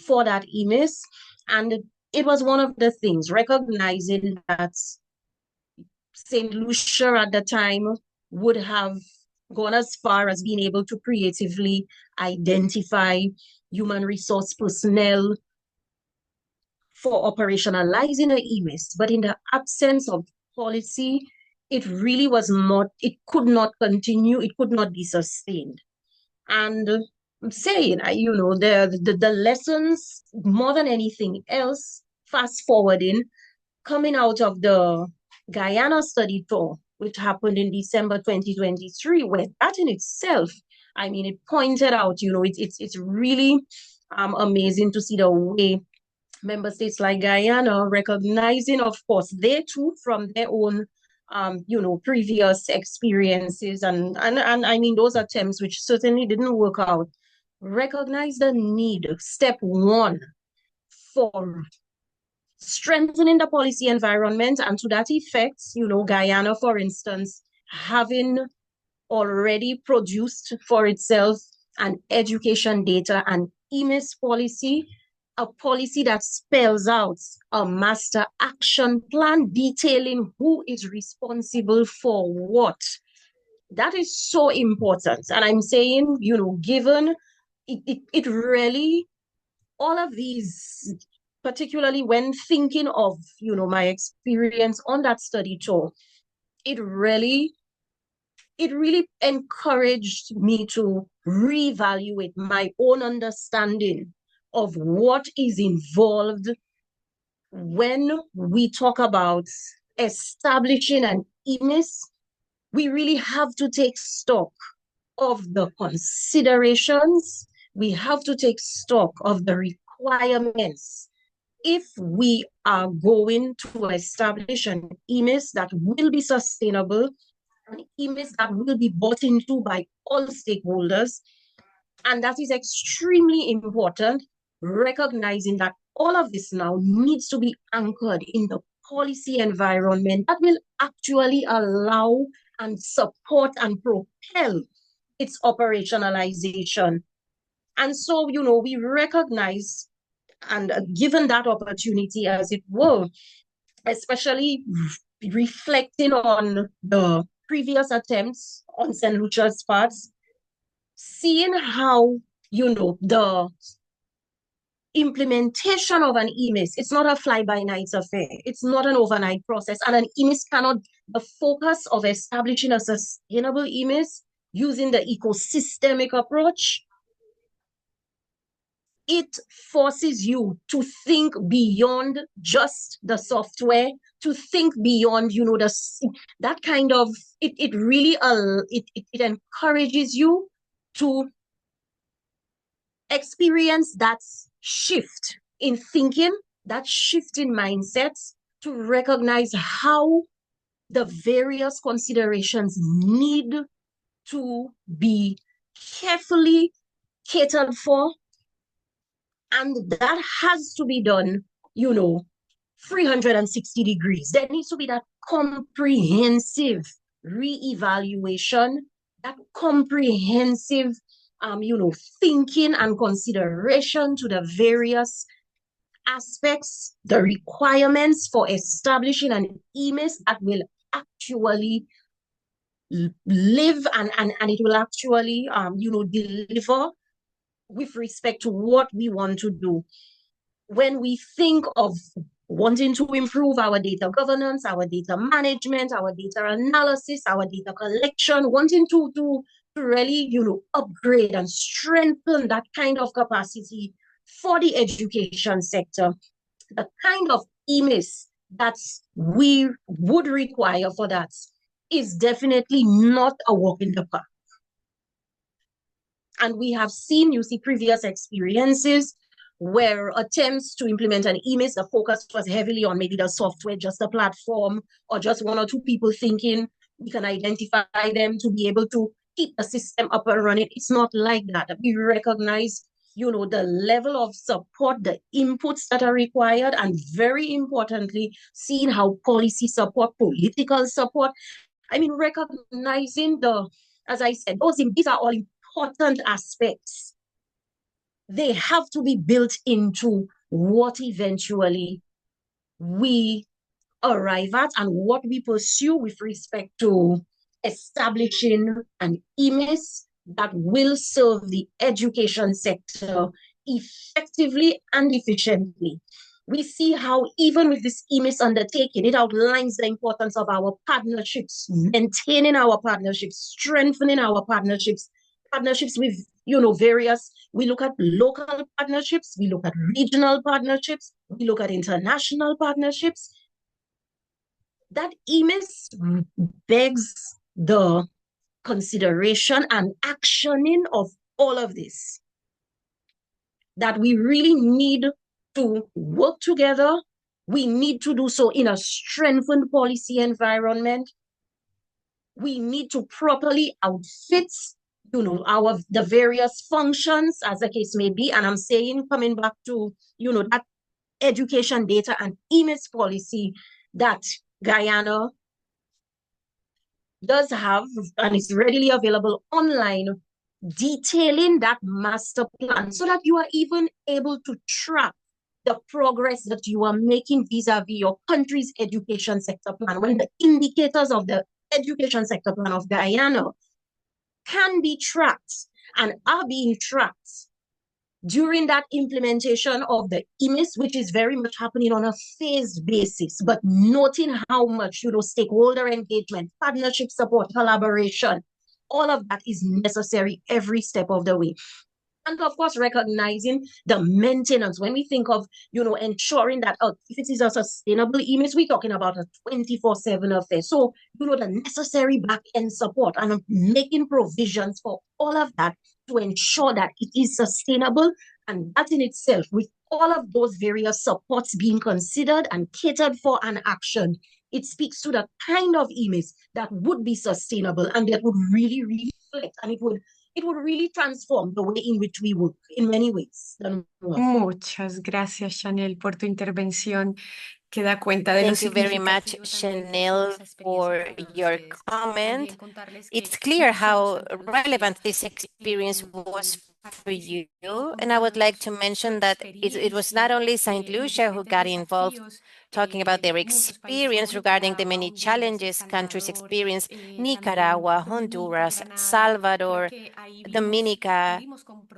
for that EMIS. And it was one of the things, recognizing that St. Lucia at the time would have gone as far as being able to creatively identify human resource personnel for operationalizing a EMIS. But in the absence of policy, it really was not, it could not continue, it could not be sustained. And I'm saying, the lessons, more than anything else, fast forwarding, coming out of the Guyana study tour, which happened in December 2023, where that in itself, it pointed out, it's really amazing to see the way member states like Guyana recognizing, of course, they too, from their own previous experiences and those attempts which certainly didn't work out, recognize the need, step one, for strengthening the policy environment. And to that effect, Guyana, for instance, having already produced for itself an education data and EMIS policy, a policy that spells out a master action plan detailing who is responsible for what. That is so important. And I'm saying, given it really, all of these, particularly when thinking of, my experience on that study tour, it really encouraged me to reevaluate my own understanding of what is involved when we talk about establishing an EMIS. We really have to take stock of the considerations. We have to take stock of the requirements if we are going to establish an EMIS that will be sustainable, an EMIS that will be bought into by all stakeholders. And that is extremely important, recognizing that all of this now needs to be anchored in the policy environment that will actually allow and support and propel its operationalization. And so, we recognize, and given that opportunity, as it were, especially reflecting on the previous attempts on St. Lucia's parts, seeing how, the implementation of an EMIS, it's not a fly-by-night affair. It's not an overnight process. And an EMIS cannot, the focus of establishing a sustainable EMIS using the ecosystemic approach, it forces you to think beyond just the software, to think beyond, that kind of, it really, it encourages you to experience that shift in thinking, that shift in mindsets, to recognize how the various considerations need to be carefully catered for. And that has to be done, 360 degrees. There needs to be that comprehensive re-evaluation, that comprehensive, thinking and consideration to the various aspects, the requirements for establishing an EMIS that will actually live and it will actually, deliver with respect to what we want to do. When we think of wanting to improve our data governance, our data management, our data analysis, our data collection, wanting to really, upgrade and strengthen that kind of capacity for the education sector, the kind of EMIS that we would require for that is definitely not a walk in the park. And we have seen, previous experiences where attempts to implement an EMIS, the focus was heavily on maybe the software, just a platform, or just one or two people thinking we can identify them to be able to keep the system up and running. It's not like that. We recognize the level of support, the inputs that are required, and very importantly, seeing how policy support, political support, recognizing as I said, these are all important aspects. They have to be built into what eventually we arrive at and what we pursue with respect to establishing an IMIS that will serve the education sector effectively and efficiently. We see how even with this IMIS undertaking, it outlines the importance of our partnerships, maintaining our partnerships, strengthening our partnerships with various, we look at local partnerships, we look at regional partnerships, we look at international partnerships. That IMIS begs the consideration and actioning of all of this. That we really need to work together. We need to do so in a strengthened policy environment. We need to properly outfit the various functions as the case may be. And I'm saying, coming back to that education data and IMIS policy that Guyana does have, and it's readily available online, detailing that master plan so that you are even able to track the progress that you are making vis-a-vis your country's education sector plan, when the indicators of the education sector plan of Guyana can be tracked and are being tracked during that implementation of the IMIS, which is very much happening on a phased basis, but noting how much, stakeholder engagement, partnership support, collaboration, all of that is necessary every step of the way. And of course, recognizing the maintenance. When we think of, ensuring that if it is a sustainable IMIS, we're talking about a 24/7 affair. So, the necessary back-end support and making provisions for all of that to ensure that it is sustainable. And that in itself, with all of those various supports being considered and catered for and action, it speaks to the kind of IMIS that would be sustainable and that would really reflect, and it would really transform the way in which we work in many ways. Muchas gracias, Chanel, por tu intervención que da cuenta de lo Thank you very much, Chanel, for your comment. It's clear how relevant this experience was for you, and I would like to mention that it was not only St. Lucia who got involved talking about their experience regarding the many challenges countries experience, Nicaragua, Honduras, Salvador, Dominica,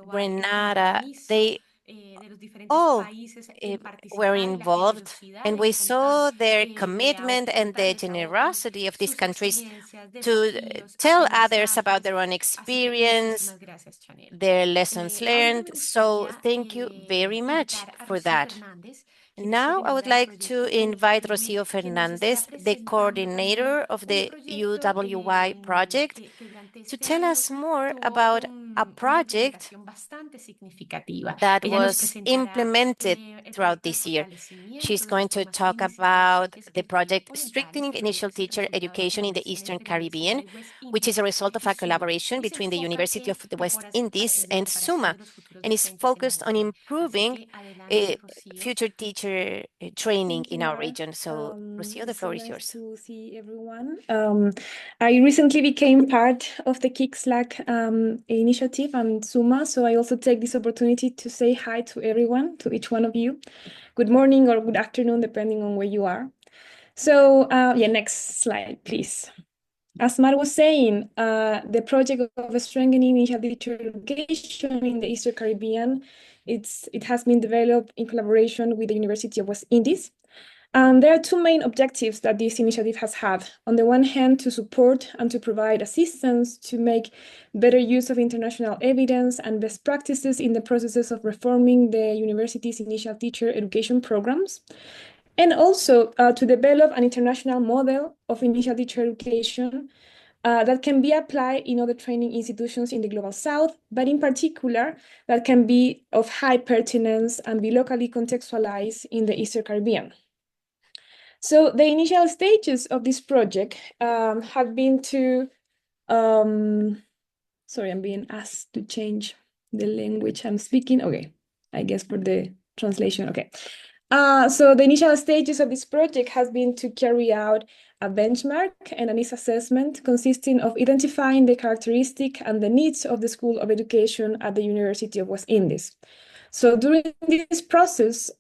Grenada, they all were involved, and we saw their commitment and the generosity of these countries to tell others about their own experience, their lessons learned. So thank you very much for that. Now I would like to invite Rocio Fernandez, the coordinator of the UWY project, to tell us more about a project that was implemented throughout this year. She's going to talk about the project Strengthening Initial Teacher Education in the Eastern Caribbean, which is a result of a collaboration between the University of the West Indies and SUMA, and is focused on improving future teacher training in our region. So, Rocio, the floor is yours. To see everyone. I recently became part of the KIX LAC initiative and SUMA, so I also take this opportunity to say hi to everyone, to each one of you. Good morning or good afternoon, depending on where you are. So, next slide, please. As Mar was saying, the project of strengthening initial teacher education in the Eastern Caribbean, it has been developed in collaboration with the University of West Indies. And there are two main objectives that this initiative has had. On the one hand, to support and to provide assistance to make better use of international evidence and best practices in the processes of reforming the university's initial teacher education programs. And also to develop an international model of initial teacher education that can be applied in other training institutions in the Global South, but in particular, that can be of high pertinence and be locally contextualized in the Eastern Caribbean. So the initial stages of this project have been to, sorry, I'm being asked to change the language I'm speaking. Okay, I guess for the translation, okay. So the initial stages of this project has been to carry out a benchmark and a needs assessment consisting of identifying the characteristic and the needs of the School of Education at the University of West Indies. So during this process,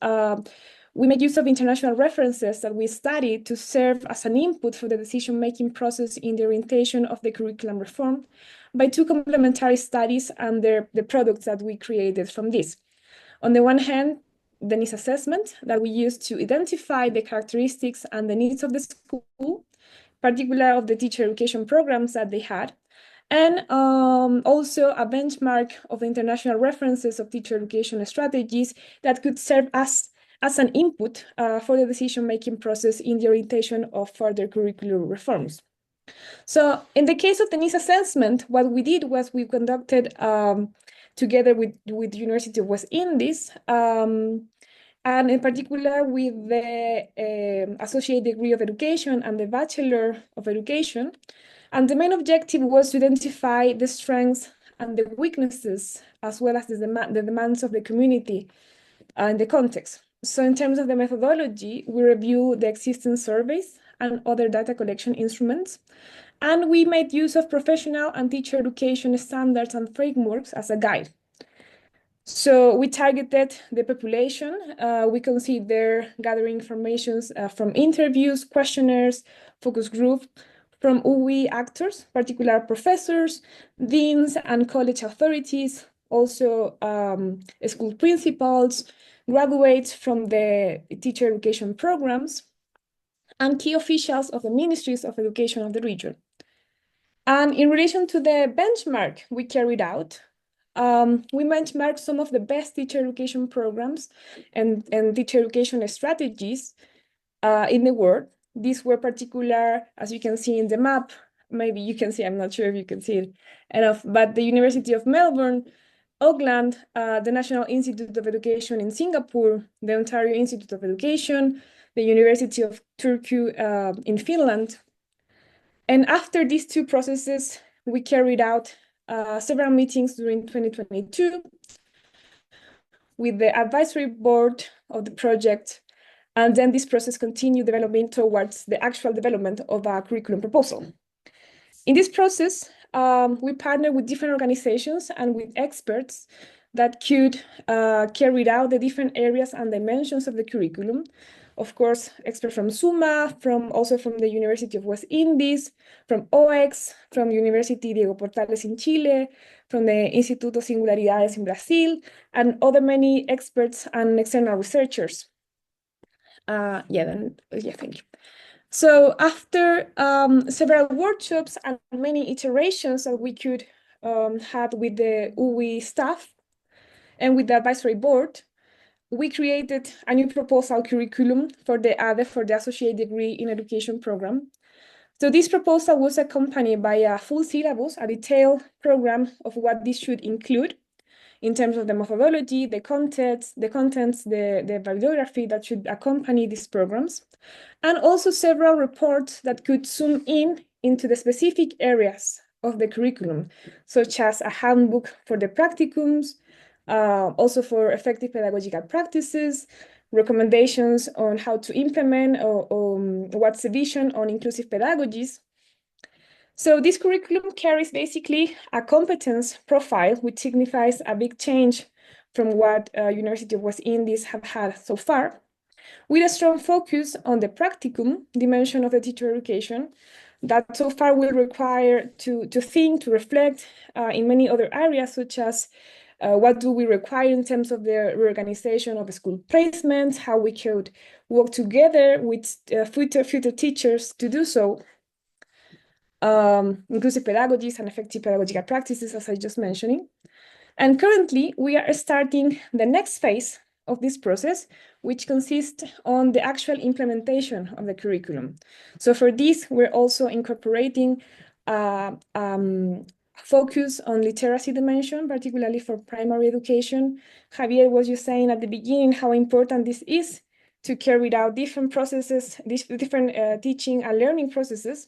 we make use of international references that we studied to serve as an input for the decision-making process in the orientation of the curriculum reform by two complementary studies and the products that we created from this. On the one hand, the needs assessment that we used to identify the characteristics and the needs of the school, particularly of the teacher education programs that they had, and also a benchmark of international references of teacher education strategies that could serve as an input for the decision-making process in the orientation of further curricular reforms. So in the case of the needs assessment, what we did was we conducted together with the University of West Indies, and in particular with the Associate Degree of Education and the Bachelor of Education. And the main objective was to identify the strengths and the weaknesses, as well as the demands of the community in the context. So in terms of the methodology, we review the existing surveys and other data collection instruments. And we made use of professional and teacher education standards and frameworks as a guide. So we targeted the population. We consider gathering information from interviews, questionnaires, focus group, from UI actors, particular professors, deans, and college authorities, also school principals, graduates from the teacher education programs, and key officials of the ministries of education of the region. And in relation to the benchmark we carried out, we benchmarked some of the best teacher education programs and teacher education strategies in the world. These were particular, as you can see in the map, maybe you can see, I'm not sure if you can see it enough, but the University of Melbourne, Auckland, the National Institute of Education in Singapore, the Ontario Institute of Education, the University of Turku in Finland. And after these two processes, we carried out several meetings during 2022 with the advisory board of the project. And then this process continued developing towards the actual development of a curriculum proposal. In this process, we partnered with different organizations and with experts that could carry out the different areas and dimensions of the curriculum. Of course, experts from SUMA, also from the University of West Indies, from OX, from University Diego Portales in Chile, from the Instituto Singularidades in Brazil, and other many experts and external researchers. Thank you. So after several workshops and many iterations that we could have with the UI staff and with the advisory board, we created a new proposal curriculum for the Associate Degree in Education program. So this proposal was accompanied by a full syllabus, a detailed program of what this should include in terms of the methodology, the contents, the bibliography that should accompany these programs, and also several reports that could zoom in into the specific areas of the curriculum, such as a handbook for the practicums, also for effective pedagogical practices, recommendations on how to implement or what's the vision on inclusive pedagogies. So this curriculum carries basically a competence profile, which signifies a big change from what University of West Indies have had so far, with a strong focus on the practicum dimension of the teacher education that so far will require to think, to reflect in many other areas, such as what do we require in terms of the reorganization of school placements, how we could work together with future teachers to do so, inclusive pedagogies and effective pedagogical practices, as I just mentioned. And currently, we are starting the next phase of this process, which consists on the actual implementation of the curriculum. So for this, we're also incorporating focus on literacy dimension, particularly for primary education. Javier was just saying at the beginning how important this is to carry out different processes, different teaching and learning processes.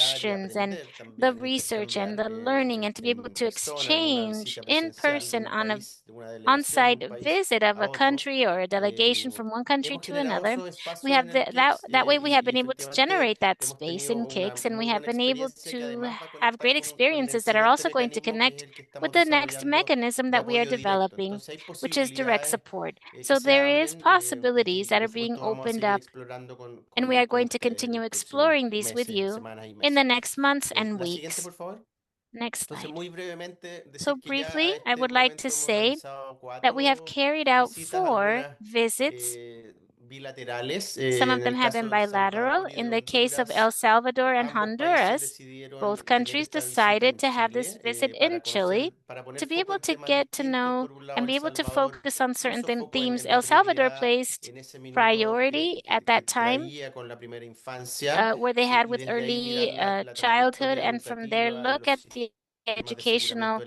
questions and the research and the learning, and to be able to exchange in person on off-site visit of a country or a delegation from one country to another, we have that way we have been able to generate that space in KIX, and we have been able to have great experiences that are also going to connect with the next mechanism that we are developing, which is direct support. So there is possibilities that are being opened up, and we are going to continue exploring these with you in the next months and weeks. Next slide. So briefly, I would like to say that we have carried out 4 visits. Some of them have been bilateral. In the case of El Salvador and Honduras, both countries decided to have this visit in Chile to be able to get to know and be able to focus on certain themes. El Salvador placed priority at that time where they had with early childhood, and from there look at the educational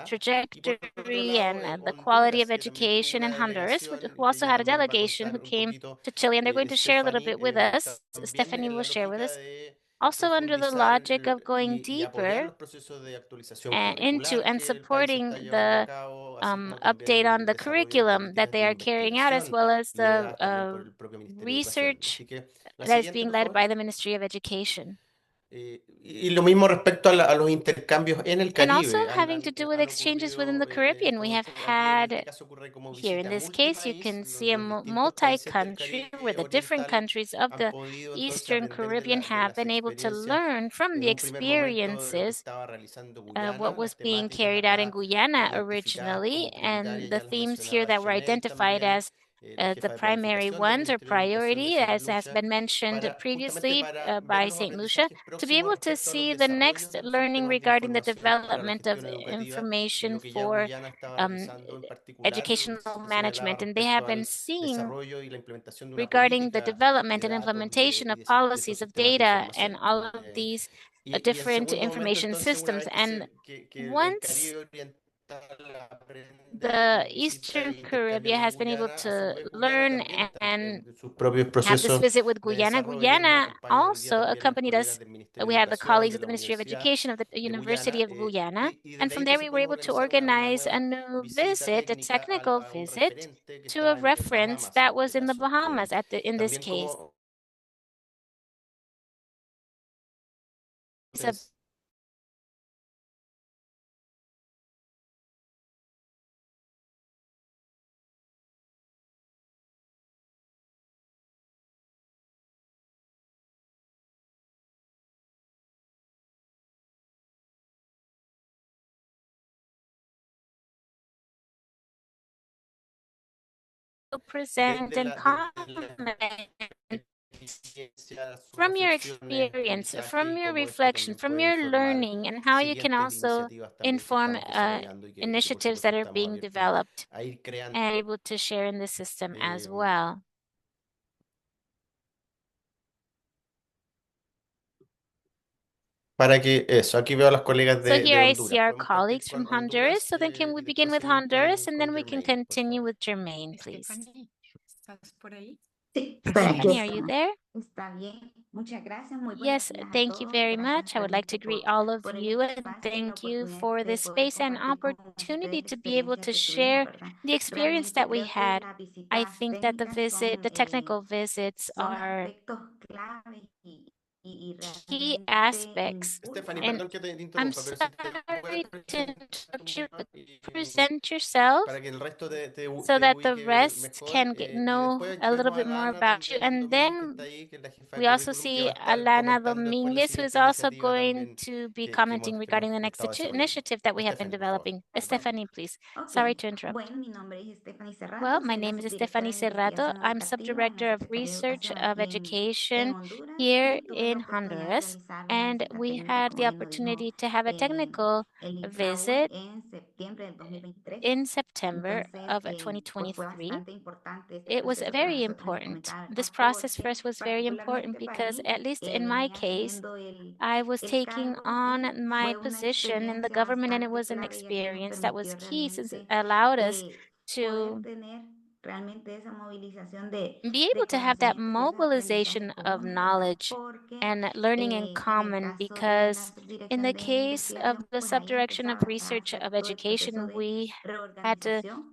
trajectory and the quality of education in Honduras, who also had a delegation who came to Chile, and they're going to share a little bit with us. Stephanie will share with us. Also under the logic of going deeper into and supporting the update on the curriculum that they are carrying out, as well as the research that is being led by the Ministry of Education. Y lo mismo respecto a los intercambios en el And also Caribe. having to do with exchanges within the Caribbean. We have had, here in this case, you can see a multi-country where the different countries of the Eastern Caribbean have been able to learn from the experiences what was being carried out in Guyana originally, and the themes here that were identified as the primary ones or priority, as has been mentioned previously by St. Lucia, to be able to see the next learning regarding the development of information for educational management. And they have been seeing regarding the development and implementation of policies of data and all of these different information systems. And once the Eastern Caribbean has been able to learn and have this visit with Guyana. Guyana also accompanied us. We had the colleagues of the Ministry of Education of the University of Guyana. And from there, we were able to organize a new visit, a technical visit, to a reference that was in the Bahamas in this case. Present and comment from your experience, from your reflection, from your learning, and how you can also inform initiatives that are being developed and able to share in the system as well. Para que eso, aquí veo a las colegas So de here I Honduras. see our ¿Podemos colleagues from continuar con Honduras. So then Honduras? can we begin with Honduras, and then we can continue with Jermaine, please. ¿Estás por ahí? Stephanie, are you there? Está bien. Muchas gracias. Muy buenos Yes, días a thank you todos. very Gracias much. I would like to realmente greet all of por you este and espacio, la thank you oportunidad for de this poder space and compartir con opportunity ustedes la to be able experiencia to que share tuvimos, ¿verdad? the experience that Realmente we creo que had. las I visitas think that the técnicas son, technical visits son are aspectos claves y key realmente aspects. Stephanie, And perdón que te I'm interrumpa, pero si te sorry puedes to interrupt you, but presentar present yourself para que el resto so te that the ubique rest mejor. can Y know después a little vemos a bit la more Ana about you. también And Domínguez, que then está ahí, que es la jefa de we also currículum, que see va a estar Alana comentando después la Dominguez, who is siguiente also iniciativa going también to be que commenting regarding the next estado desarrollando. initiative that we have been Stephanie, por favor. developing. Stephanie, please. Ok, Sorry to interrupt. bueno, mi nombre es Stephanie Cerrato, Well, my soy la name is subdirectora Stephanie de Cerrato. investigación I'm educativa en la Subdirector of Secretaría de Research Educación of aquí en Education Honduras here y tuve la in oportunidad de Honduras. realizar una And visita we técnica, had como the bien lo dijo opportunity to have a technical el Infraúl visit en septiembre del 2023. in September Entonces, of pues fue 2023. bastante importante este It was proceso para very nosotros important. implementar This process porque for us was very important particularmente para because, mí, at least in my venía case, asumiendo I was el taking cargo y on my fue una position in the experiencia government, and it bastante was an clave ya que nos experience that was permitió key since it realmente allowed us poder to tener realmente esa movilización be able de to have that conocimientos y ese mobilization aprendizaje of común, ¿verdad? knowledge Porque and learning in en el common, caso de la because in the subdirección de case of investigación, the pues ahí subdirection of empezaba a research hacer of todo el proceso education, de we had to reorganización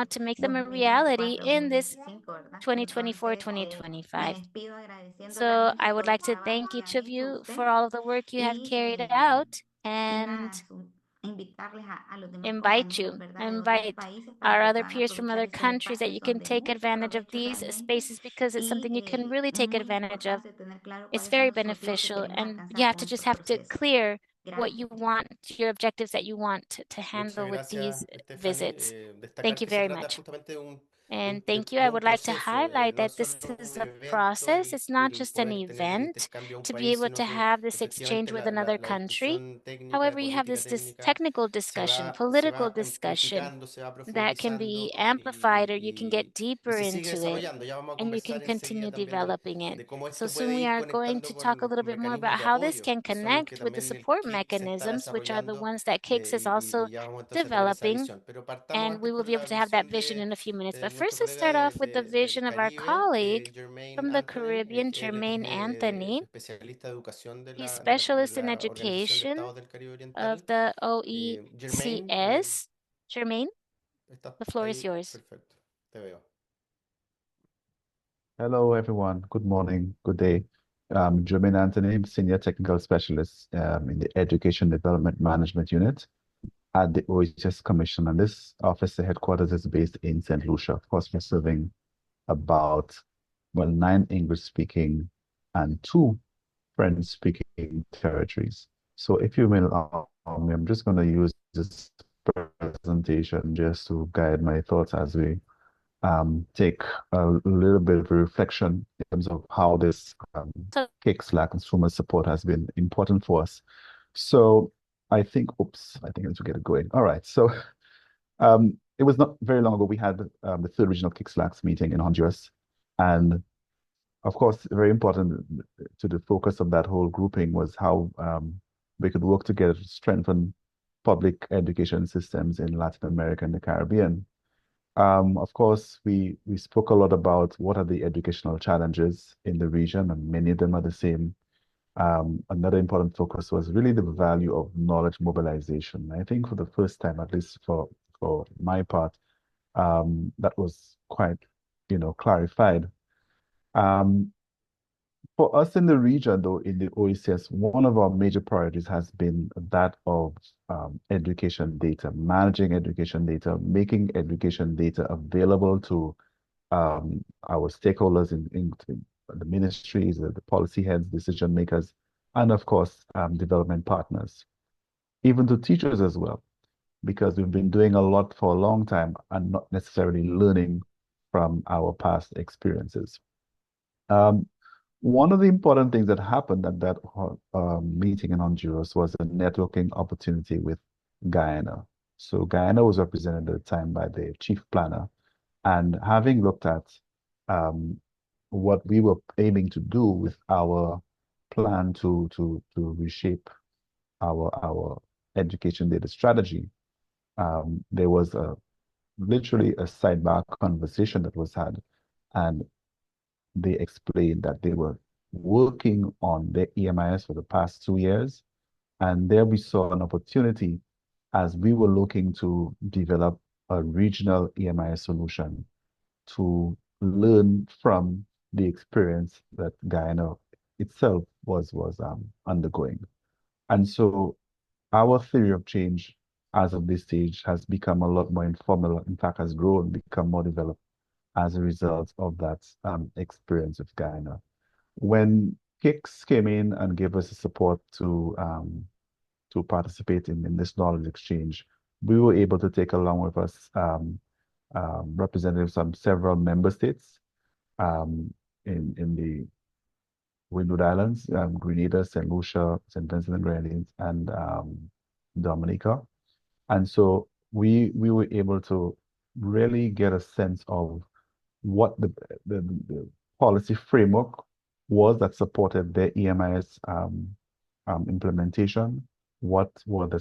now to make them a reality in this 2024-2025. So I would like to thank each of you for all of the work you have carried out and invite our other peers from other countries that you can take advantage of these spaces because it's something you can really take advantage of. It's very beneficial, and you have to clear what you want, your objectives that you want to handle with these visits. Thank you very much. And thank you. I would like to highlight that this is a process. It's not just an event to be able to have this exchange with another country. However, you have this technical discussion, political discussion that can be amplified, or you can get deeper into it and you can continue developing it. So soon we are going to talk a little bit more about how this can connect with the support mechanisms, which are the ones that KIX is also developing. And we will be able to have that vision in a few minutes. But first, let's start off with the vision of our colleague from the Caribbean, Jermaine Anthony. He's specialist in education of the OECS. Jermaine, the floor is yours. Hello, everyone. Good morning. Good day. Jermaine Anthony, Senior Technical Specialist in the Education Development Management Unit at the OECS Commission. And this office, the headquarters, is based in St. Lucia. Of course, we're serving about, 9 English-speaking and 2 French-speaking territories. So if you will allow me, I'm just going to use this presentation just to guide my thoughts as we take a little bit of a reflection in terms of how this KIX LAC consumer support has been important for us. So I think I need to get it going. All right. So it was not very long ago we had the 3rd regional KIX LAC meeting in Honduras. And of course, very important to the focus of that whole grouping was how we could work together to strengthen public education systems in Latin America and the Caribbean. Of course, we spoke a lot about what are the educational challenges in the region, and many of them are the same. Another important focus was really the value of knowledge mobilization. I think for the first time, at least for my part, that was quite, clarified. For us in the region, though, in the OECS, one of our major priorities has been that of education data, managing education data, making education data available to our stakeholders in the ministries, the policy heads, decision makers, and of course, development partners, even to teachers as well, because we've been doing a lot for a long time and not necessarily learning from our past experiences. One of the important things that happened at that meeting in Honduras was a networking opportunity with Guyana. So Guyana was represented at the time by the chief planner, and having looked at what we were aiming to do with our plan to reshape our education data strategy, there was literally a sidebar conversation that was had, and they explained that they were working on their EMIS for the past 2 years. And there we saw an opportunity as we were looking to develop a regional EMIS solution to learn from the experience that Guyana itself was undergoing. And so our theory of change as of this stage has become a lot more informal, in fact, has grown, become more developed as a result of that experience with Guyana. When KIX came in and gave us the support to participate in this knowledge exchange, we were able to take along with us representatives from several member states in the Windward Islands, Grenada, St. Lucia, St. Vincent and Grenadines, and Dominica. And so we were able to really get a sense of what the policy framework was that supported their EMIS implementation, what were the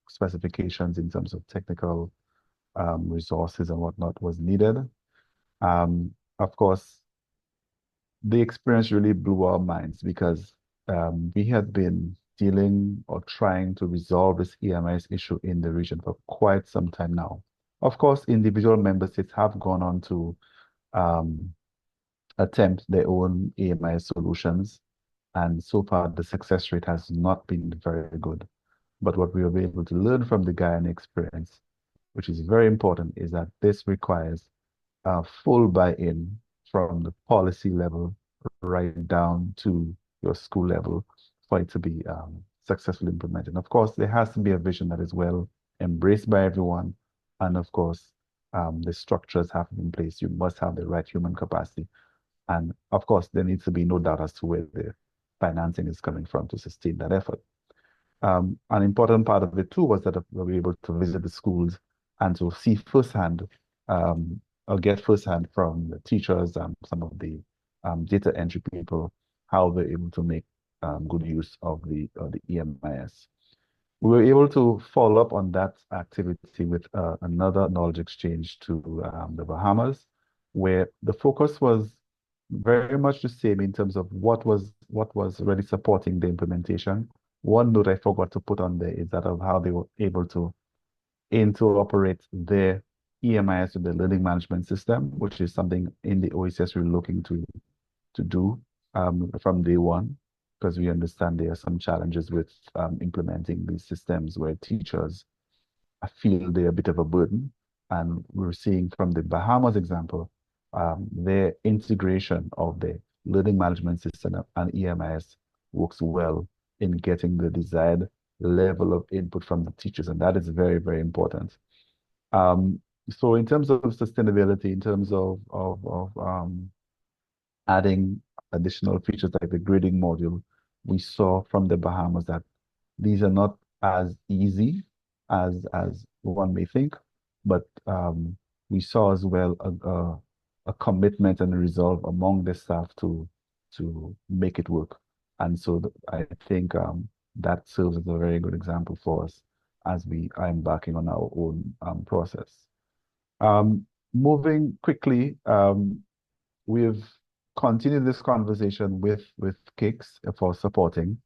specifications in terms of technical resources and whatnot was needed. Of course, the experience really blew our minds because we had been dealing or trying to resolve this EMIS issue in the region for quite some time now. Of course, individual member states have gone on to attempt their own EMIS solutions, and so far the success rate has not been very good. But what we were able to learn from the Guyana experience, which is very important, is that this requires full buy-in from the policy level right down to your school level for it to be successfully implemented. And of course, there has to be a vision that is well embraced by everyone, and of course, the structures have to be in place. You must have the right human capacity. And of course, there needs to be no doubt as to where the financing is coming from to sustain that effort. An important part of it too was that we were able to visit the schools and to see firsthand, or get firsthand from the teachers and some of the data entry people, how they're able to make good use of the EMIS. We were able to follow up on that activity with another knowledge exchange to the Bahamas, where the focus was very much the same in terms of what was really supporting the implementation. One note I forgot to put on there is that of how they were able to interoperate their EMIS with the learning management system, which is something in the OECS we're looking to do from day one, because we understand there are some challenges with implementing these systems where teachers feel they're a bit of a burden. And we're seeing from the Bahamas example, their integration of the learning management system and EMIS works well in getting the desired level of input from the teachers. And that is very, very important. So in terms of sustainability, in terms of adding additional features like the grading module, we saw from the Bahamas that these are not as easy as one may think, but we saw as well a commitment and a resolve among the staff to make it work. And so I think that serves as a very good example for us as we are embarking on our own process. Moving quickly, we've continued this conversation with KIX for supporting,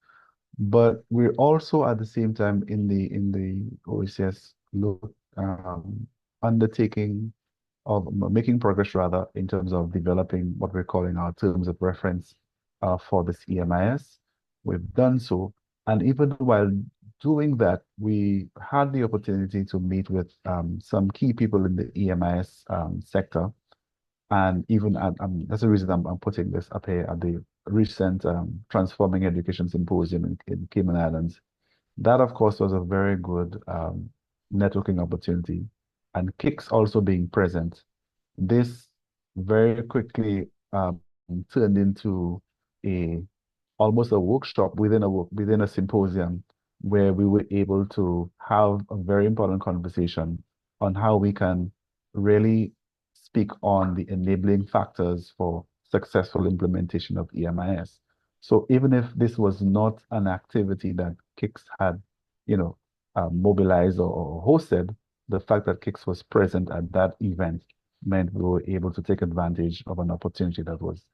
but we're also at the same time in the OECS undertaking of making progress rather in terms of developing what we're calling our terms of reference for this EMIS. We've done so, and even while doing that, we had the opportunity to meet with some key people in the EMIS sector. And even that's the reason I'm putting this up here at the recent Transforming Education Symposium in Cayman Islands. That, of course, was a very good networking opportunity. And KIX also being present, this very quickly turned into almost a workshop within a symposium where we were able to have a very important conversation on how we can really speak on the enabling factors for successful implementation of EMIS. So even if this was not an activity that KIX had, mobilized or hosted, the fact that KIX was present at that event meant we were able to take advantage of an opportunity that was,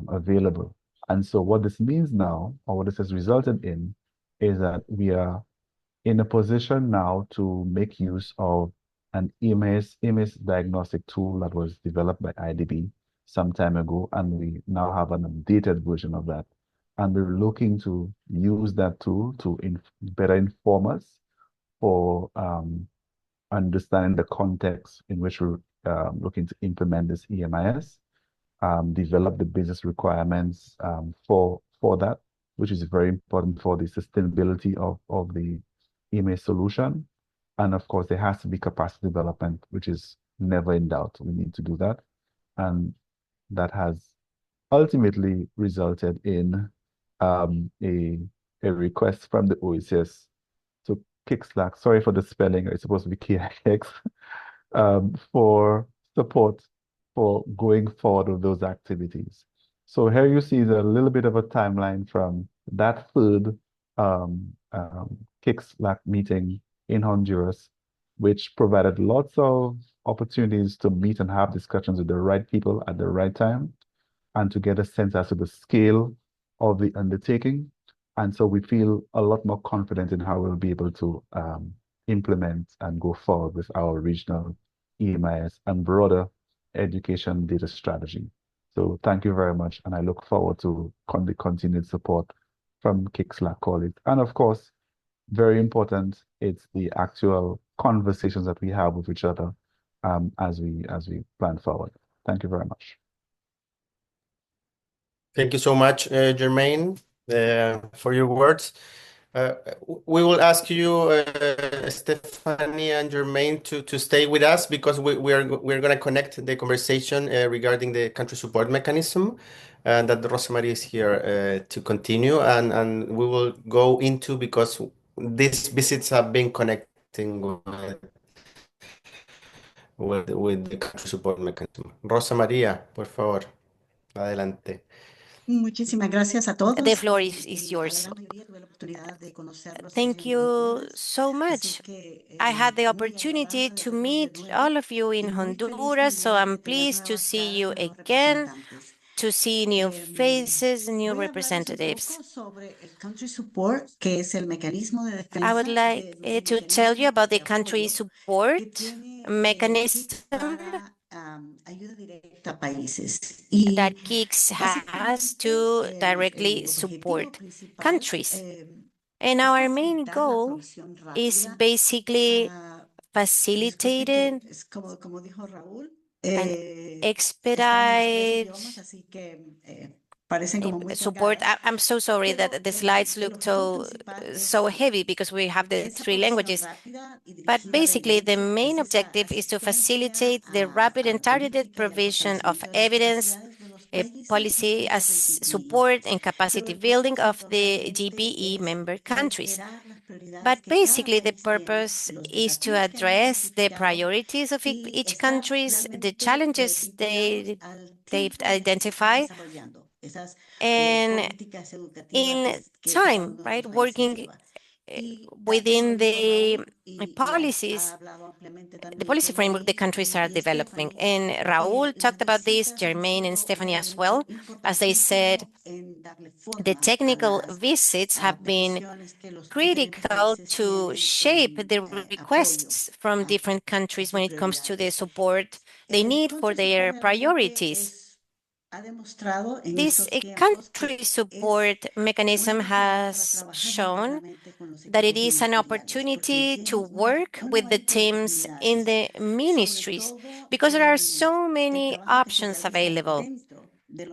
available. And so what this means now, or what this has resulted in, is that we are in a position now to make use of an image diagnostic tool that was developed by IDB some time ago, and we now have an updated version of that. And we're looking to use that tool to better inform us for understanding the context in which we're looking to implement this EMIS, develop the business requirements for that, which is very important for the sustainability of the EMIS solution. And of course, there has to be capacity development, which is never in doubt. We need to do that. And that has ultimately resulted in a request from the OECS to KIX LAC, sorry for the spelling, it's supposed to be KIX, for support for going forward with those activities. So here you see a little bit of a timeline from that third KIX LAC meeting in Honduras, which provided lots of opportunities to meet and have discussions with the right people at the right time, and to get a sense as to the scale of the undertaking. And so we feel a lot more confident in how we'll be able to implement and go forward with our regional EMIS and broader education data strategy. So thank you very much, and I look forward to the continued support from KIX LAC colleagues. And of course, very important, it's the actual conversations that we have with each other as we plan forward. Thank you very much. Thank you so much, Jermaine, for your words. We will ask you, Stephanie and Jermaine, to stay with us because we're going to connect the conversation regarding the country support mechanism, and that Rosa Maria is here to continue, and we will go into because these visits have been connecting with the country support mechanism. Rosa María, por favor, adelante. Muchísimas gracias a todos. The floor is yours. Thank you so much. I had the opportunity to meet all of you in Honduras, so I'm pleased to see you again, to see new faces, new representatives. I would like to tell you about the country support mechanism that KIX has to directly support countries. And our main goal is basically facilitating and expedite support. I'm so sorry that the slides look so heavy because we have the three languages. But basically, the main objective is to facilitate the rapid and targeted provision of evidence, policy as support and capacity building of the GPE member countries. But basically, the purpose is to address the priorities of each countries, the challenges they've identified, and in time, right, working within the policies, the policy framework the countries are developing. And Raúl talked about this, Jermaine and Stephanie as well. As they said, the technical visits have been critical to shape the requests from different countries when it comes to the support they need for their priorities. This country support mechanism has shown that it is an opportunity to work with the teams in the ministries because there are so many options available,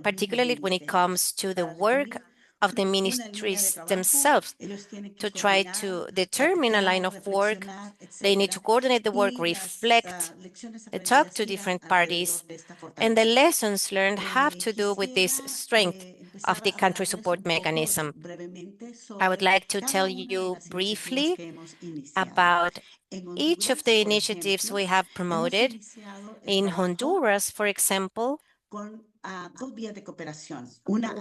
particularly when it comes to the work of the ministries themselves to try to determine a line of work. They need to coordinate the work, reflect, talk to different parties, and the lessons learned have to do with this strength of the country support mechanism. I would like to tell you briefly about each of the initiatives we have promoted. In Honduras, for example,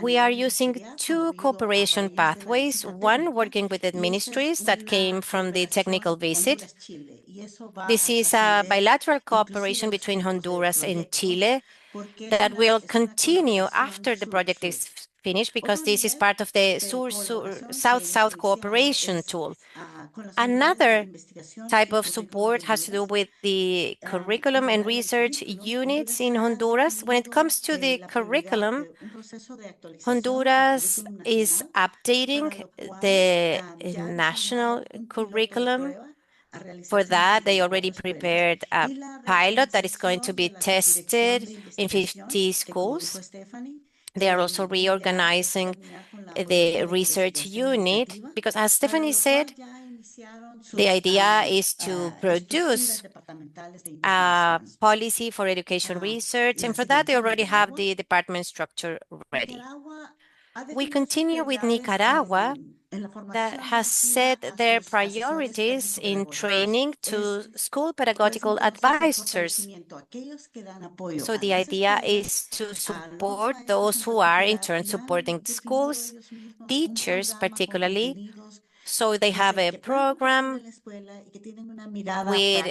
we are using two cooperation pathways, one working with the ministries that came from the technical visit. This is a bilateral cooperation between Honduras and Chile that will continue after the project is finished because this is part of the South-South cooperation tool. Another type of support has to do with the curriculum and research units in Honduras. When it comes to the curriculum, Honduras is updating the national curriculum. For that, they already prepared a pilot that is going to be tested in 50 schools. They are also reorganizing the research unit because, as Stephanie said, the idea is to produce a policy for education research, and for that, they already have the department structure ready. We continue with Nicaragua that has set their priorities in training to school pedagogical advisors. So the idea is to support those who are in turn supporting schools, teachers particularly. So they have a program with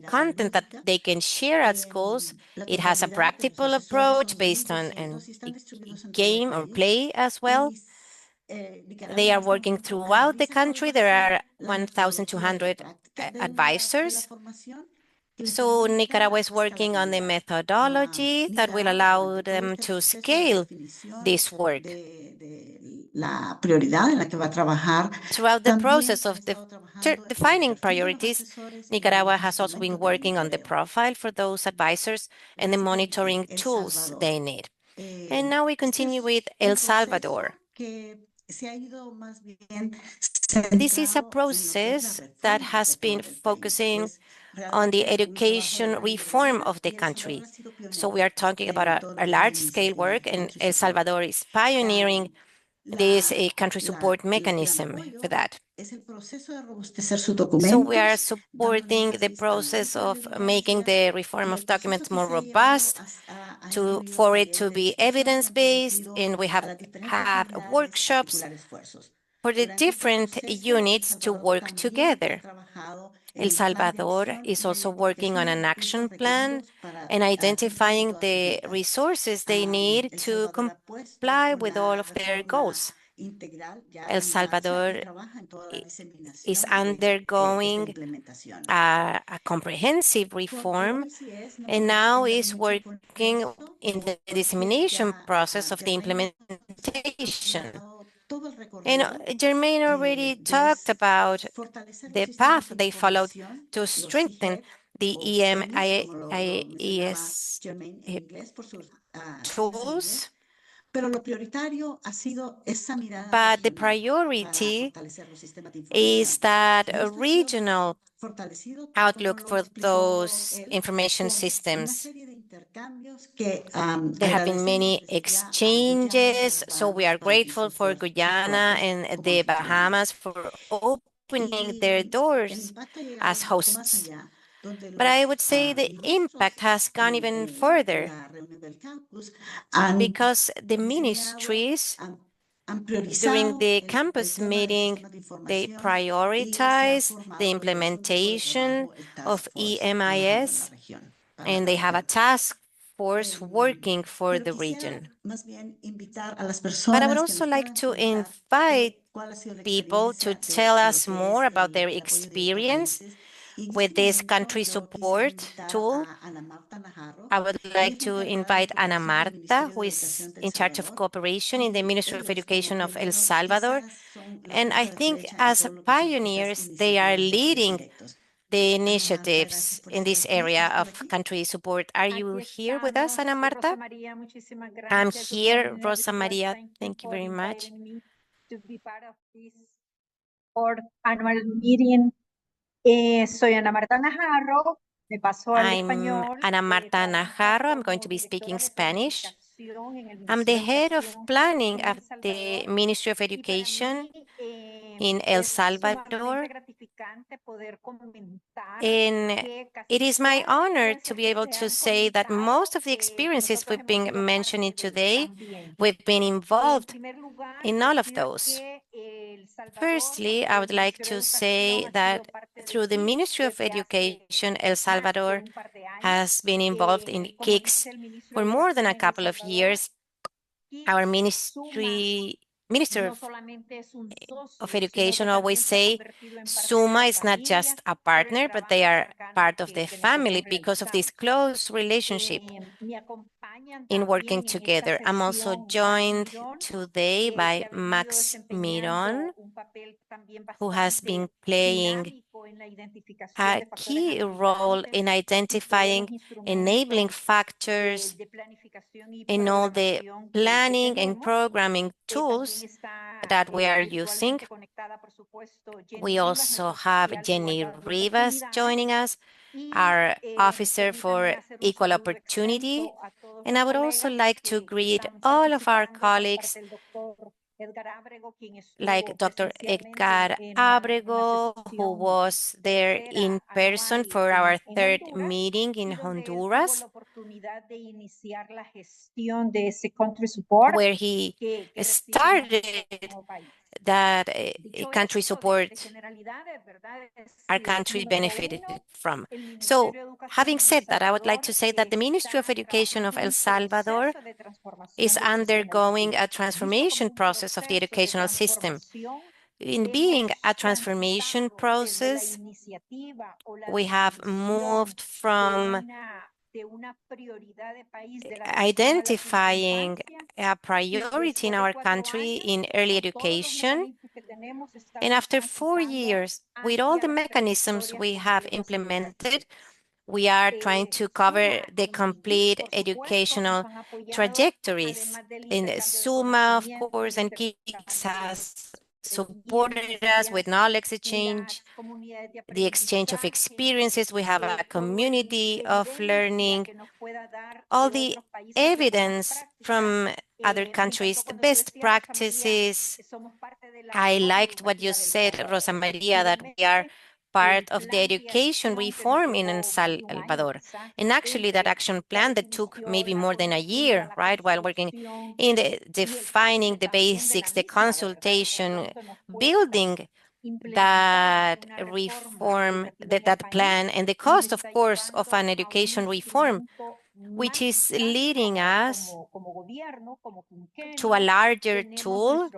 content that they can share at schools. It has a practical approach based on a game or play as well. They are working throughout the country. There are 1,200 advisors. So Nicaragua is working on the methodology that will allow them to scale this work. Throughout the process of defining priorities, Nicaragua has also been working on the profile for those advisors and the monitoring tools they need. And now we continue with El Salvador. This is a process that has been focusing on the education reform of the country. So we are talking about a large-scale work, and El Salvador is pioneering this country support mechanism for that. So we are supporting the process of making the reform of documents more robust, for it to be evidence-based, and we have had workshops for the different units to work together. El Salvador is also working on an action plan and identifying the resources they need to comply with all of their goals. El Salvador is undergoing a comprehensive reform and now is working in the dissemination process of the implementation. And Germaine already talked about the path they followed to strengthen the EMIS tools. But the priority is that a regional outlook for those information systems. There have been many exchanges, so we are grateful for Guyana and the Bahamas for opening their doors as hosts. But I would say the impact has gone even further because the ministries during the campus meeting, they prioritize the implementation of EMIS, and they have a task force working for the region. But I would also like to invite people to tell us more about their experience with this country support tool. I would like to invite Ana Marta, who is in charge of cooperation in the Ministry of Education of El Salvador. And I think as pioneers, they are leading the initiatives in this area of country support. Are you here with us, Ana Marta? I'm here, Rosa Maria. Thank you very much. To be part of this fourth annual meeting. Soy Ana Marta Najarro. I'm Ana Marta Najarro. I'm going to be speaking Spanish. I'm the head of planning at the Ministry of Education in El Salvador. And it is my honor to be able to say that most of the experiences we've been mentioning today, we've been involved in all of those. Firstly, I would like to say that through the Ministry of Education, El Salvador has been involved in KIX for more than a couple of years. Our Minister of Education always say, SUMA is not just a partner, but they are part of the family because of this close relationship in working together. I'm also joined today by Max Miron, who has been playing a key role in identifying enabling factors in all the planning and programming tools that we are using. We also have Jenny Rivas joining us, our Officer for Equal Opportunity. And I would also like to greet all of our colleagues like Dr. Edgar Abrego, who was there in person for our third meeting in Honduras, where he started that country support our country benefited from. So, having said that, I would like to say that the Ministry of Education of El Salvador is undergoing a transformation process of the educational system. In being a transformation process, we have moved from identifying a priority in our country in early education. And after 4 years, with all the mechanisms we have implemented, we are trying to cover the complete educational trajectories. In SUMA, of course, and KIX has supported us with knowledge exchange, the exchange of experiences. We have a community of learning, all the evidence from other countries, the best practices. I liked what you said, Rosa Maria, that we are part of the education reform in El Salvador. And actually that action plan that took maybe more than a year, right, while working in defining the basics, the consultation, building that reform, that plan, and the cost, of course, of an education reform, which is leading us to a larger tool.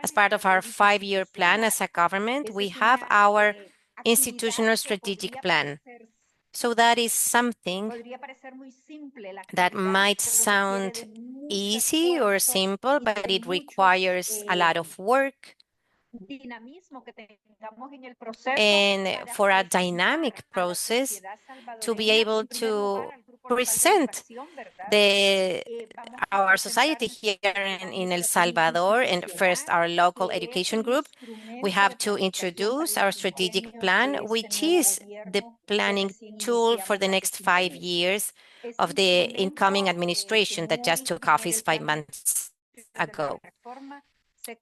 As part of our 5-year plan as a government, we have our institutional strategic plan. So that is something that might sound easy or simple, but it requires a lot of work. And for a dynamic process, to be able to present our society here in El Salvador, and first our local education group, we have to introduce our strategic plan, which is the planning tool for the next 5 years of the incoming administration that just took office 5 months ago.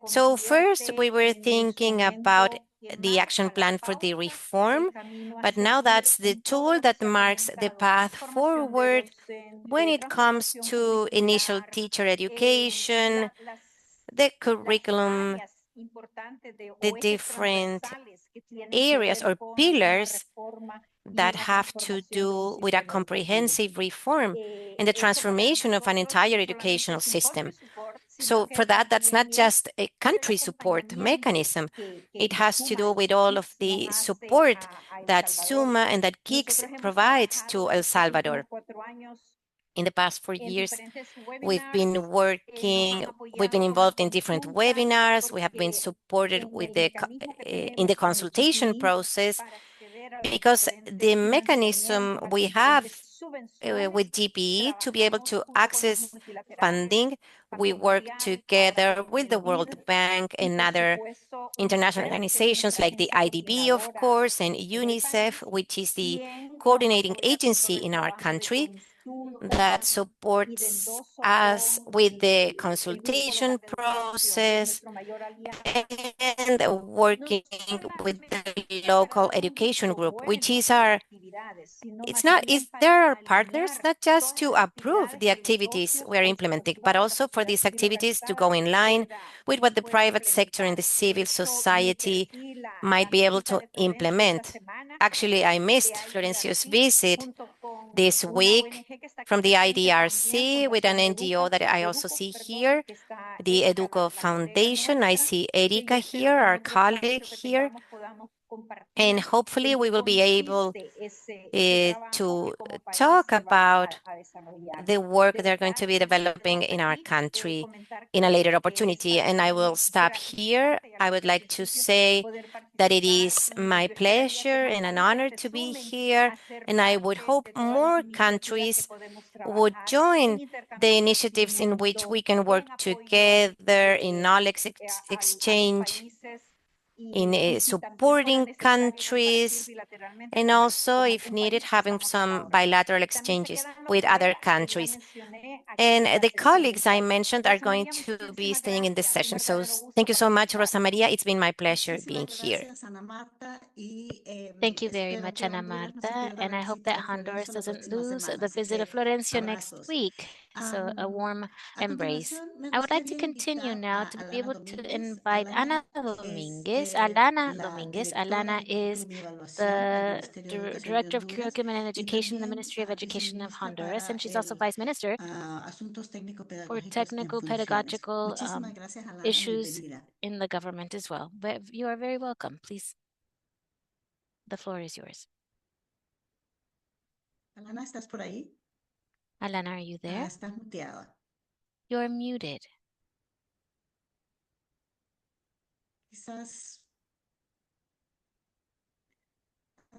So first we were thinking about the action plan for the reform, but now that's the tool that marks the path forward when it comes to initial teacher education, the curriculum, the different areas or pillars that have to do with a comprehensive reform and the transformation of an entire educational system. So for that, that's not just a country support mechanism. It has to do with all of the support that SUMA and that KIX provides to El Salvador. In the past 4 years, we've been involved in different webinars. We have been supported with in the consultation process, because the mechanism we have with GPE to be able to access funding, we work together with the World Bank and other international organizations like the IDB, of course, and UNICEF, which is the coordinating agency in our country that supports us with the consultation process and working with the local education group, which is there are partners not just to approve the activities we're implementing, but also for these activities to go in line with what the private sector and the civil society might be able to implement. Actually, I missed Florencio's visit this week from the IDRC with an NGO that I also see here, the Educo Foundation. I see Erika here, our colleague here, and hopefully we will be able to talk about the work they're going to be developing in our country in a later opportunity. And I will stop here. I would like to say that it is my pleasure and an honor to be here, and I would hope more countries would join the initiatives in which we can work together in knowledge exchange, in supporting countries, and also, if needed, having some bilateral exchanges with other countries. And the colleagues I mentioned are going to be staying in this session. So thank you so much, Rosa Maria. It's been my pleasure being here. Thank you very much, Ana Marta, and I hope that Honduras doesn't lose the visit of Florencio next week. So a warm embrace. I would like to continue now to be able to invite Ana Dominguez, Alana Dominguez. Alana is the Director of Curriculum and Education in the Ministry of Education of Honduras, and she's also Vice Minister for Technical Pedagogical issues in the government as well. But you are very welcome. Please. The floor is yours. Alana, ¿estás por ahí? Alana, are you there? Estás muteada. You're muted. Quizás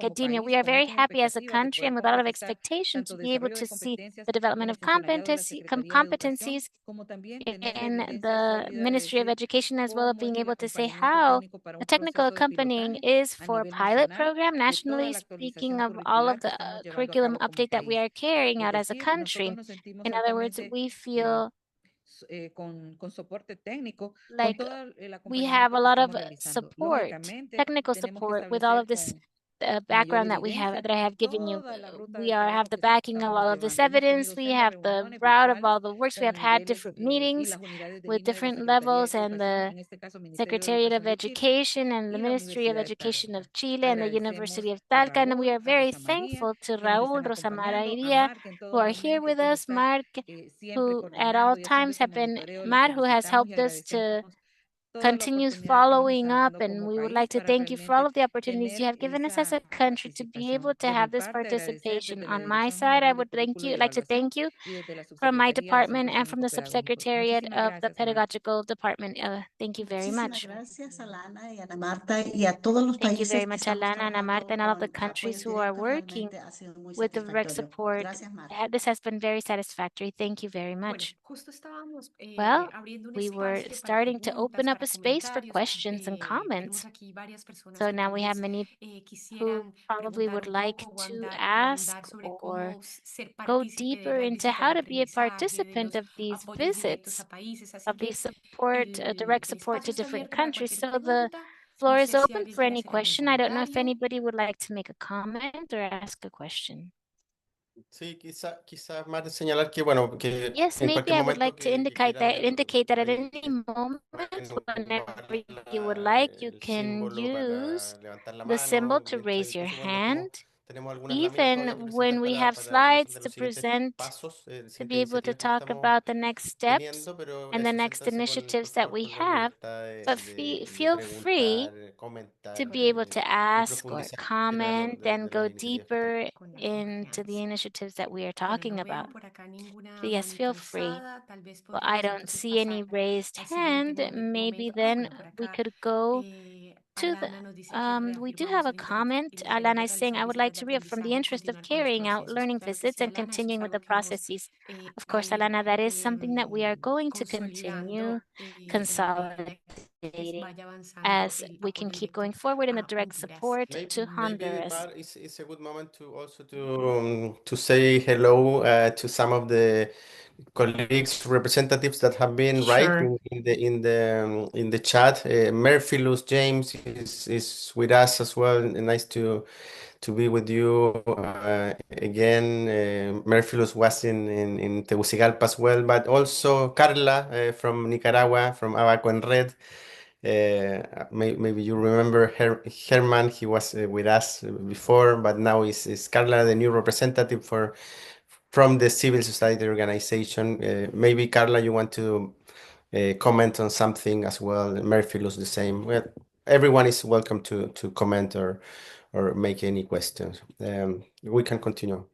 academia. We are very happy as a country and with a lot of expectation to be able to see the development of competencies in the Ministry of Education, as well as being able to say how the technical accompanying is for a pilot program, nationally speaking, of all of the curriculum update that we are carrying out as a country. In other words, we feel like we have a lot of support, technical support with all of this background that I have given you. We have the backing of all of this evidence. We have the route of all the works. We have had different meetings with different levels, and the Secretariat of Education and the Ministry of Education of Chile and the University of Talca. And we are very thankful to Raúl, Rosa María, who are here with us, Mark, who at all times have been, Mar, who has helped us to continue following up, and we would like to thank you for all of the opportunities you have given us as a country to be able to have this participation. On my side, I would like to thank you from my department and from the Subsecretariat of the Pedagogical Department. Thank you very much. Gracias, Alana y Ana Marta, y a todos los Thank you países very que much, estamos Alana, Ana Marta, and all of the trabajando con countries apoyo who are directo. working Realmente ha sido muy with the direct satisfactorio. support. Gracias, Mar. This has been very satisfactory. Thank you very much. Justo estábamos Well, abriendo un we were espacio para starting to preguntas, open up para a space for comentarios. questions and comments. Tenemos aquí varias personas So que now tal we have vez many who quisieran probably preguntar would un like poco to o ask ahondar sobre or cómo ser go partícipe de deeper las into visitas how de to be a aprendizaje, de participant los of these apoyos directos visits, a países. Así of que these support, direct el support espacio to está different abierto para countries. cualquier So the pregunta. floor No is sé si open alguien for quiere any hacer algún question. I don't know if comentario. anybody would like to make a comment or ask a question. Sí, quizás más de señalar que, bueno, que Yes, en maybe cualquier I would momento like to indicate that at any moment, whenever you would like, you can símbolo use para levantar la the symbol mano, to raise your incluso cuando hand, tenemos algunas láminas todavía que even when presentar we have para la aprobación slides de to los siguientes present, pasos, to siguientes be able to iniciativas que talk estamos about the next steps teniendo, pero and the eso, next siéntanse initiatives por that favor we con la have. libertad But de feel free preguntar, comentar to be able to y ask or profundizar en cualquiera comment and de go las iniciativas que estamos. deeper into the initiatives that we are Bueno, talking no about. veo por acá ninguna So yes, manita feel free. alzada. Tal vez Well, I podríamos don't entonces see any pasar raised al siguiente hand. Maybe momento. then Bueno, por we acá could go to the, Alana nos dice que we do have reafirmamos a comment. el Alana is interés de saying, realizar I would like visitas de to reaffirm the aprendizaje y interest of continuar con los carrying out procesos. learning Claro que visits sí, and Alana, eso es continuing with the algo que vamos processes. Of a course, ir Alana, that is something that we are going to continue consolidando en la medida que consolidating vaya avanzando as el we can apoyo keep directo going forward in the a direct Honduras. support to Maybe Honduras. Mar is a good moment to also to say hello to some of the colleagues, representatives that have been Sure. writing in the chat. Murphylus James is with us as well. Nice to be with you again. Murphylus was in Tegucigalpa as well, but also Carla from Nicaragua, from Abaco en Red. Maybe you remember Herman. He was with us before, but now is Carla the new representative from the civil society organization. Maybe Carla, you want to comment on something as well. Murphylus the same. Well, everyone is welcome to comment or make any questions. We can continue.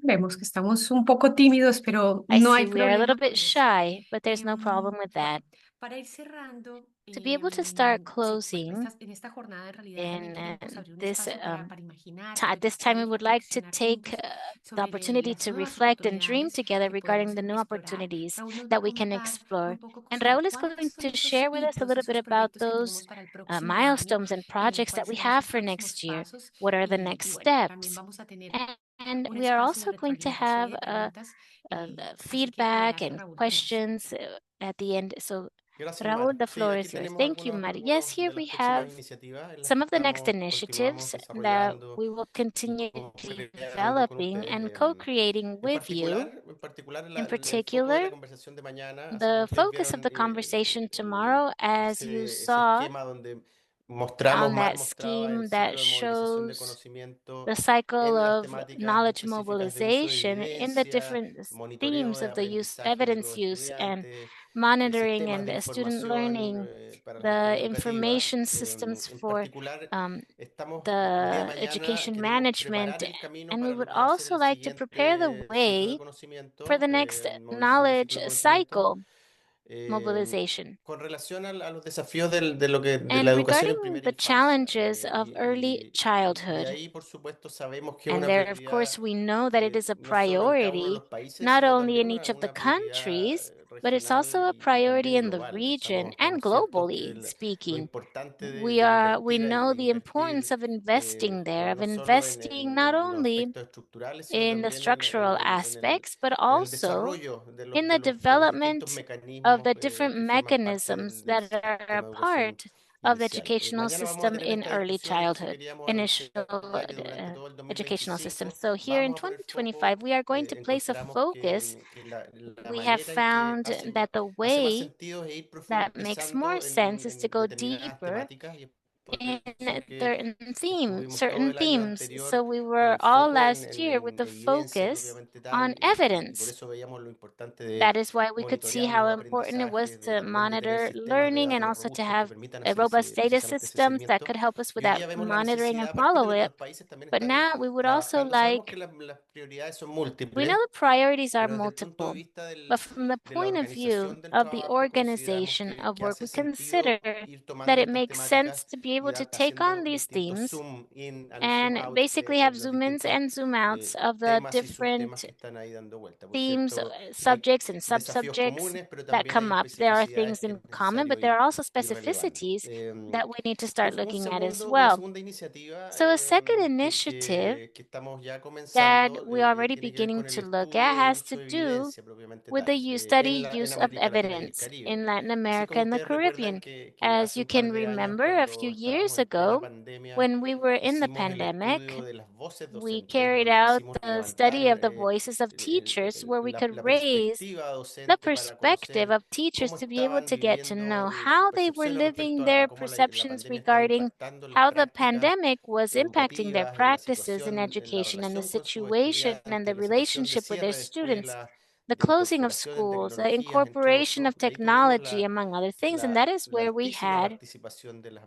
Vemos que estamos un poco tímidos, pero I no hay see we are a little problema bit con eso. shy, but there's no problem with that. Para ir cerrando, To be able to start sí, bueno, closing en esta jornada en realidad también in queremos abrir un this espacio para imaginar, at this time, we proyectar, would like to reflexionar take juntos the sobre opportunity las to nuevas reflect and dream oportunidades together que regarding podemos the new explorar. opportunities Raúl nos va a that we can comentar explore. un poco And sobre Raúl is cuáles going son to esos share with us a hitos, little bit esos about proyectos que tenemos those para el próximo año, milestones and projects that cuáles we serán have sus for próximos next year. pasos What are the y next bueno, también steps? vamos a tener And un we are espacio de also going to retroalimentación y have de preguntas. Así que feedback adelante, and Raúl, con eso. questions at the end. So, Gracias, Raúl, Mar. the Sí, floor aquí is yours. tenemos Thank you, Mari. Yes, algunos here de las we próximas have iniciativas en las some que of the next continuamos initiatives that desarrollando, we will continue co-creando con developing ustedes. and co-creating with you. En particular In el foco de particular, la conversación de mañana, así como the ustedes focus of vieron the conversation tomorrow, as you ese saw esquema donde on Mar that mostraba el scheme ciclo that de movilización de shows conocimiento the cycle en las of temáticas knowledge específicas de uso de mobilization in the evidencia, different monitoreo themes de of the aprendizaje de evidence los use and estudiantes, monitoring sistemas and de student información learning, para las the autoridades educativas. information systems En for particular, estamos el día de the mañana, education queremos preparar management. el camino And we para lo would que va a ser also el like to prepare the siguiente ciclo de way for conocimiento, the next movilización de knowledge ciclo de conocimiento. cycle mobilization. Con relación a los desafíos de And la educación en regarding primera the infancia, challenges of early y childhood, ahí, por supuesto, sabemos que es and una there, of prioridad course, we know that it is a no solo en cada uno de priority, los países, not sino only también in each of the una prioridad countries, but it's also a priority in the region and globally speaking. We know the importance of investing there, of investing not only in the structural aspects, but also in the development of the different mechanisms that are a part of the educational system in early childhood, initial educational system. So here in 2025, we are going to place a focus. We have found that the way that makes more sense is to go deeper in certain themes. So we were all last year with the focus on evidence. That is why we could see how important it was to monitor learning and also to have a robust data systems that could help us with that monitoring and follow-up. But now we would also like, we know the priorities are multiple, but from the point of view of the organization of work, we consider that it makes sense to be able to take on these themes and basically have zoom ins and zoom outs of the different themes, subjects, and sub-subjects that come up. There are things in common, but there are also specificities that we need to start looking at as well. So a second initiative that we're already beginning to look at has to do with the study use of evidence in Latin America and the Caribbean. As you can remember, a few years ago, when we were in the pandemic, we carried out the study of the voices of teachers where we could raise the perspective of teachers to be able to get to know how they were living their perceptions regarding how the pandemic was impacting their practices in education and the situation and the relationship with their students, the closing of schools, the incorporation of technology, among other things. And that is where we had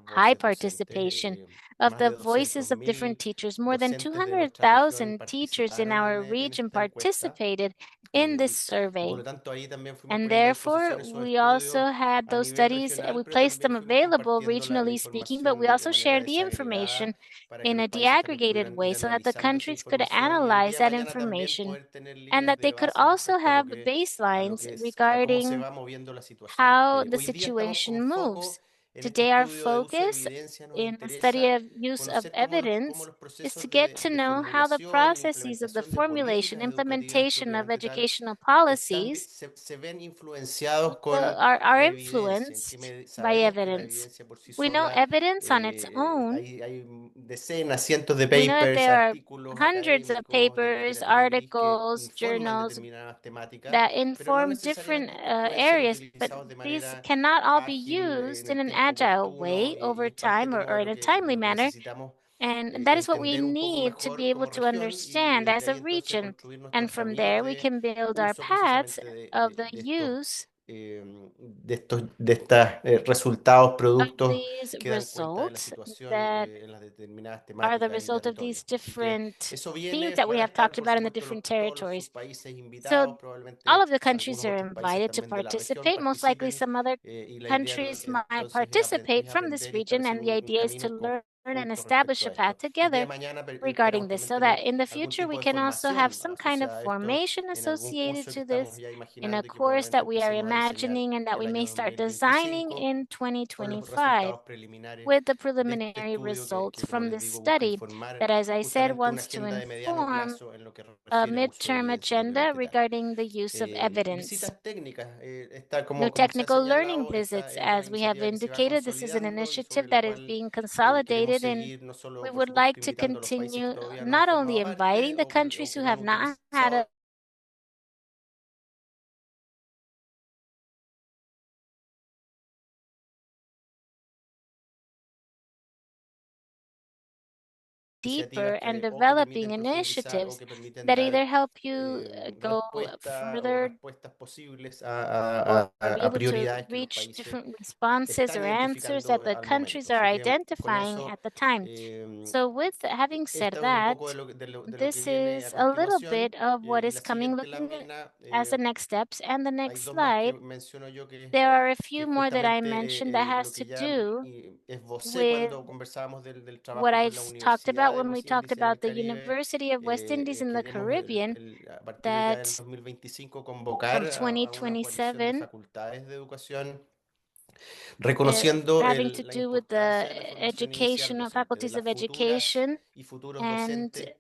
high participation of the voices of different teachers. More than 200,000 teachers in our region participated in this survey. And therefore, we also had those studies, we placed them available regionally speaking, but we also shared the information in a deaggregated way so that the countries could analyze that information and that they could also have baselines regarding how the situation moves. Today, our focus in the study of use of evidence is to get to know how the processes of the formulation, implementation of educational policies are influenced by evidence. We know evidence on its own. We know that there are hundreds of papers, articles, journals that inform different areas, but these cannot all be used in an agile way over time or in a timely manner. And that is what we need to be able to understand as a region. And from there, we can build our paths of the use resultados, productos these que dan cuenta de la results situación that en las determinadas are the temáticas y result of these territorios. Que different eso themes viene, that we van a have estar, talked por about in the supuesto, different todos territories. sus países invitados, So probablemente all of the countries algunos are otros países invited to también de la región participate. Most likely participen, some other y la idea countries might entonces participate es from this aprender y region, establecer and the un idea is to camino learn and conjunto establish respecto a a path esto. El día de together mañana regarding esperamos this, también so that tener in the algún future we tipo de can also have formación some kind of asociada a esto formation en algún associated curso que to estamos this ya in a imaginando y que course probablemente that we are empecemos a diseñar imagining and that we el may año start designing 2025 in con los 2025 resultados preliminares with the de este preliminary estudio results que, como from les this digo, busca study informar that, as I said, justamente una wants to agenda de mediano inform plazo en lo que a refiere a uso de midterm evidencia agenda propiamente tal. regarding the use of evidence. Visitas técnicas, esta, New como se ha technical learning señalado, esta visits, es una as we have iniciativa que se va indicated, this is an consolidando y initiative sobre la that is cual being queremos consolidated, and seguir no we solo, por would like supuesto, to invitando a los países que continue todavía no han not only formado inviting parte the o countries que who no han have not had utilizado a deeper and o que permiten developing profundizar o initiatives que permiten that dar either help you go respuesta o further respuestas posibles or be a able to prioridades que los reach países different responses están or answers that identificando the al countries momento. are Así que con identifying eso, at the time. So with having said esto es un that, poco de lo que this viene a is a little continuación. bit of what Y is la coming, siguiente looking lámina, as the next steps. And the hay next dos más que slide, menciono yo there are a que few more that I justamente mentioned that has lo to que ya do esbocé with cuando conversábamos del what trabajo I con la talked about about when we talked about the University of West Indies in the Caribbean, a partir ya del that 2025 convocar from a una coalición de 2027, facultades de educación reconociendo having to la do with importancia the de la formación inicial educational docente, de faculties las of futuras education, y futuros and docentes, with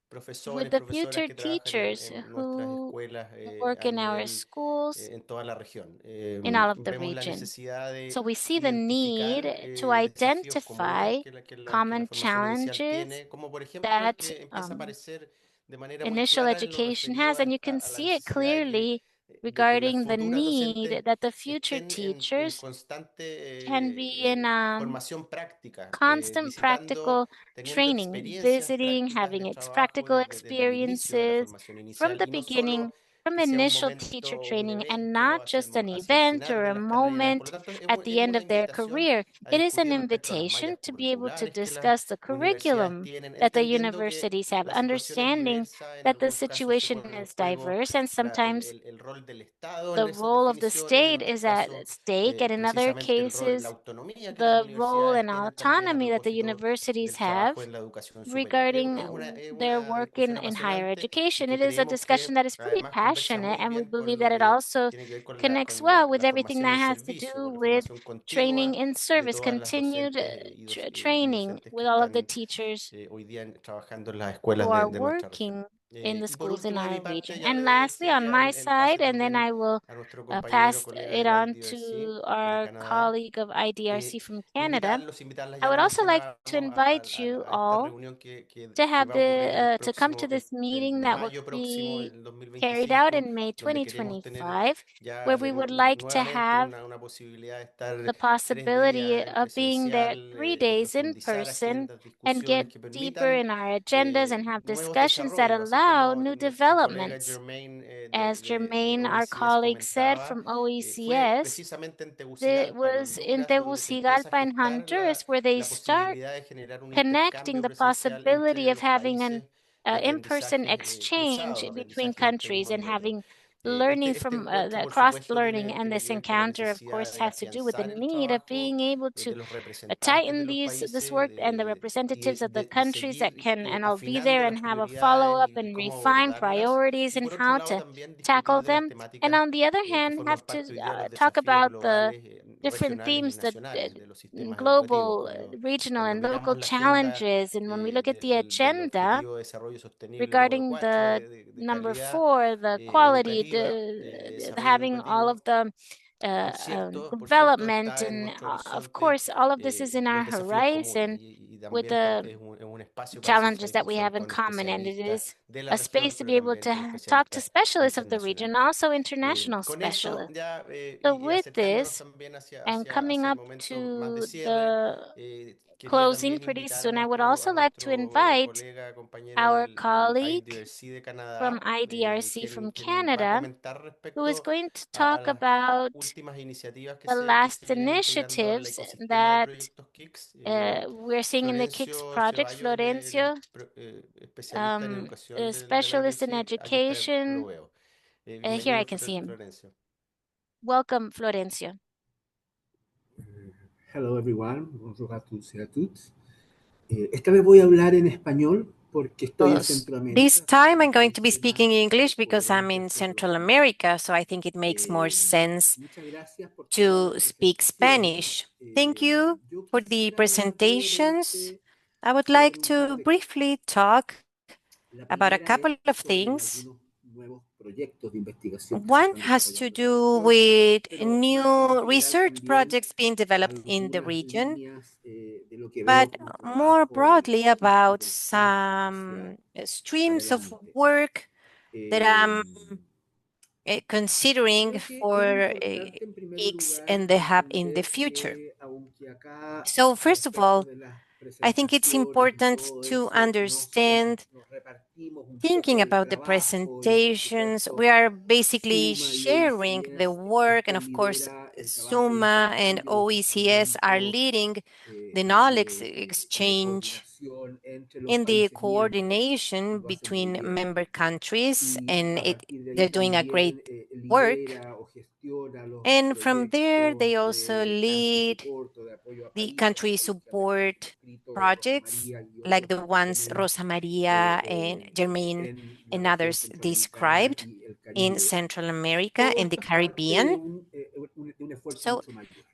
profesores, the profesoras future que trabajan teachers en nuestras who escuelas work a in our nivel schools en toda la región. in all of the Vemos la region. necesidad So de we see the identificar need to desafíos comunes identify que la common formación inicial challenges tiene, como por ejemplo el that que empieza a aparecer de manera muy initial clara en lo education has, referido and you can a la see it necesidad clearly de que las regarding the futuras docentes need that the future estén en teachers can be constante in formación práctica, constant visitando, practical teniendo training, experiencias visiting, prácticas having de its trabajo practical desde el inicio de la experiences formación from inicial the y no solo beginning, from que sea un initial teacher momento, un training, and evento not just an hacia el event final or de a las carreras. Por lo moment tanto, at es the end una of their invitación career. a It is an discutir respecto a las invitation mallas to be able to curriculares que las discuss the universidades curriculum tienen, that the entendiendo que universities have, la situación es understanding diversa, en that the algunos casos se situation pone en is juego diverse, and sometimes el rol del Estado en the esas role of the definiciones, en state otros is at casos stake, and in other precisamente el rol, la cases, autonomía que las the role universidades and tienen también a autonomy that the propósito universities del have trabajo en la educación superior. regarding Es their una work discusión in higher apasionante y education. que It is a creemos discussion que that is pretty además conversa passionate, muy and we bien con believe lo that it que also tiene que ver connects well with la everything formación that en has to servicio, do con la with formación continua training in de service, todas las continued docentes y training docentes que with all of the están teachers hoy día trabajando en las who escuelas are de nuestra región. working in the Y por schools in último, de mi our parte, region. ya le And doy lastly, on sería my el pase side, and then también I will a nuestro compañero, pass colega it del on IDRC to de our Canadá, colleague of IDRC from Canada. invitarlos, invitarlas I ya would lo also like to mencionábamos invite you a esta all reunión to que have va a ocurrir to come to this el meeting that will mayo próximo be del carried out 2025, in May donde queremos tener 2025, ya where we would like to nuevamente have una posibilidad de estar the 3 días possibility en of being there presencial, 3 days in profundizar person agendas, and get discusiones que deeper permitan in our agendas and have nuevos discussions that desarrollos, así allow como new nuestro colega developments. Germain As de Jermaine, our OECS colleague, said comentaba, from fue OECS, precisamente en it Tegucigalpa, en was in Honduras, donde se empieza a Tegucigalpa in gestar Honduras where they la start posibilidad de generar un connecting intercambio the presencial possibility entre of los having an países de in-person aprendizaje exchange cruzado, between aprendizaje entre countries uno and y otro. having learning Este from encuentro, the por cross supuesto, learning. And tiene this que ver con la encounter, of necesidad course, de has to do with the afianzar el need of trabajo being able to de los representantes de tighten los this países work and the representatives of the de countries that seguir can and I'll be afinando there and las have a prioridades follow-up y and cómo refine abordarlas. priorities Y and por otro how lado, to también tackle discutir de las them. And temáticas on the other que hand, forman have to parte hoy día de los talk desafíos about the globales, different regionales y themes, the nacionales de los sistemas educativos. global, regional, Cuando and local miramos la agenda challenges. And when we look at the del agenda Objetivo de Desarrollo Sostenible número regarding 4 the de number calidad 4, the quality, educativa, de desarrollo having all of educativo, the por cierto, development, está en and nuestro of horizonte course, all of this is in our los desafíos comunes horizon y with también the es un espacio para hacer esa challenges that we discusión have in con common, and it especialistas is de la a región, space to pero be able también to talk to especialistas specialists of the region, internacionales. also international Con eso specialists. ya So y with acercándonos this, también and coming hacia el up momento más de to cierre, the quería closing también pretty invitar a soon, I would also like to nuestro invite colega, compañero our del colleague IDRC de from Canadá, IDRC from quien va a Canada, comentar who is respecto going to a talk las about últimas iniciativas the que se last vienen integrando al initiatives ecosistema de that proyectos KIX. we're seeing in the KIX Florencio project. Ceballos, Florencio, especialista en educación a del specialist in IDRC. Aquí está, lo education. veo. Here I Bienvenido, can see him. Florencio. Welcome, Florencio. Hello everyone, bonjour à tous et à toutes. Esta vez voy a hablar en español porque estoy en Centroamérica. This time I'm going to be speaking English because I'm in Central America, so I think it makes more sense to speak Spanish. Thank you for the presentations. I would like to briefly talk about a couple of things. One has to do with new research projects being developed in the region, but more broadly about some streams of work that I'm considering for KIX and the hub in the future. So first of all, I think it's important to understand, thinking about the presentations, we are basically sharing the work, and of course, SUMA and OECS are leading the knowledge exchange in the coordination between member countries, and they're doing a great work. And from there, they also lead the country support projects like the ones Rosa Maria and Germain and others described in Central America and the Caribbean. So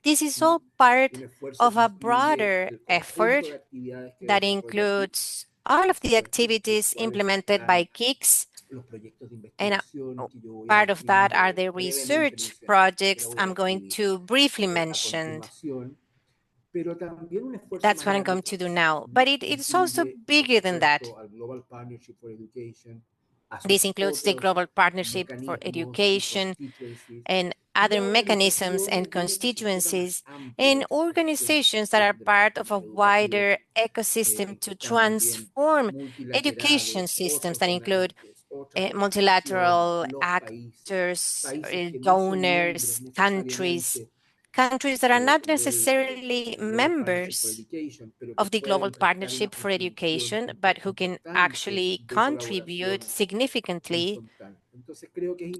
this is all part of a broader effort that includes all of the activities implemented by KIX, and part of that are the research projects I'm going to briefly mention. That's what I'm going to do now. But it's also bigger than that. This includes the Global Partnership for Education and other mechanisms and constituencies and organizations that are part of a wider ecosystem to transform education systems that include multilateral actors, donors, countries that are not necessarily members of the Global Partnership for Education, but who can actually contribute significantly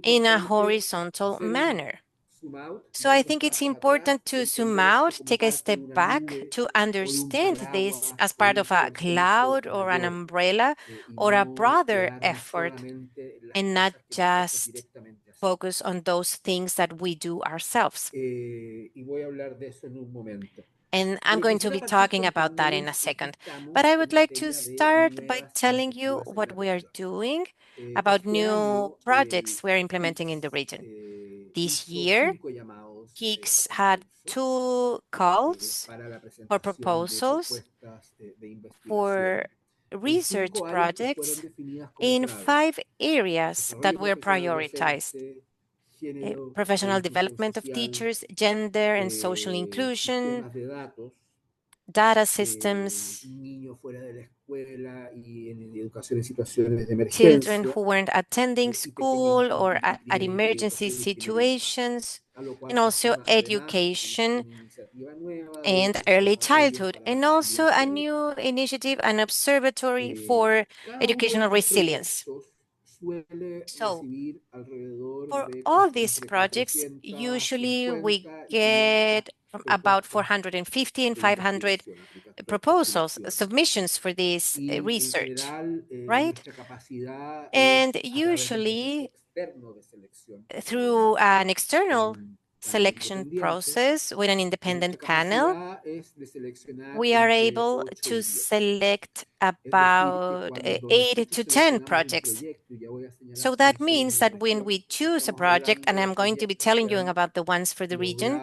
in a horizontal manner. So I think it's important to zoom out, take a step back to understand this as part of a cloud or an umbrella or a broader effort, and not just focus on those things that we do ourselves. And I'm going to be talking about that in a second. But I would like to start by telling you what we are doing about new projects we're implementing in the region. This year, KIX had 2 calls for proposals for research projects in 5 areas that were prioritized: professional development of teachers, gender and social inclusion, data systems, children who weren't attending school or at emergency situations, and also education and early childhood, and also a new initiative, an observatory for educational resilience. So for all these projects, usually we get from about 450 and 500 proposals, submissions for this research, right? And usually through an external selection process with an independent panel, we are able to select about 8 to 10 projects. So that means that when we choose a project, and I'm going to be telling you about the ones for the region,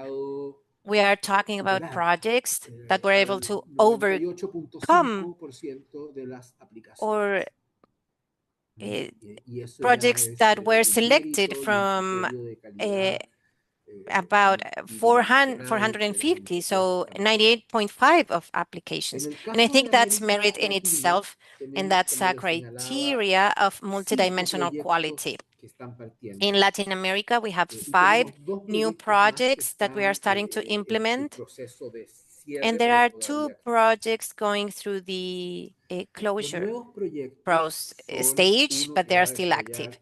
we are talking about projects that were able to overcome or projects that were selected from about 450, so 98.5 of applications. And I think that's merit in itself, and that's a criteria of multidimensional quality. In Latin America, we have 5 new projects that we are starting to implement, and there are 2 projects going through the closure stage, but they are still active.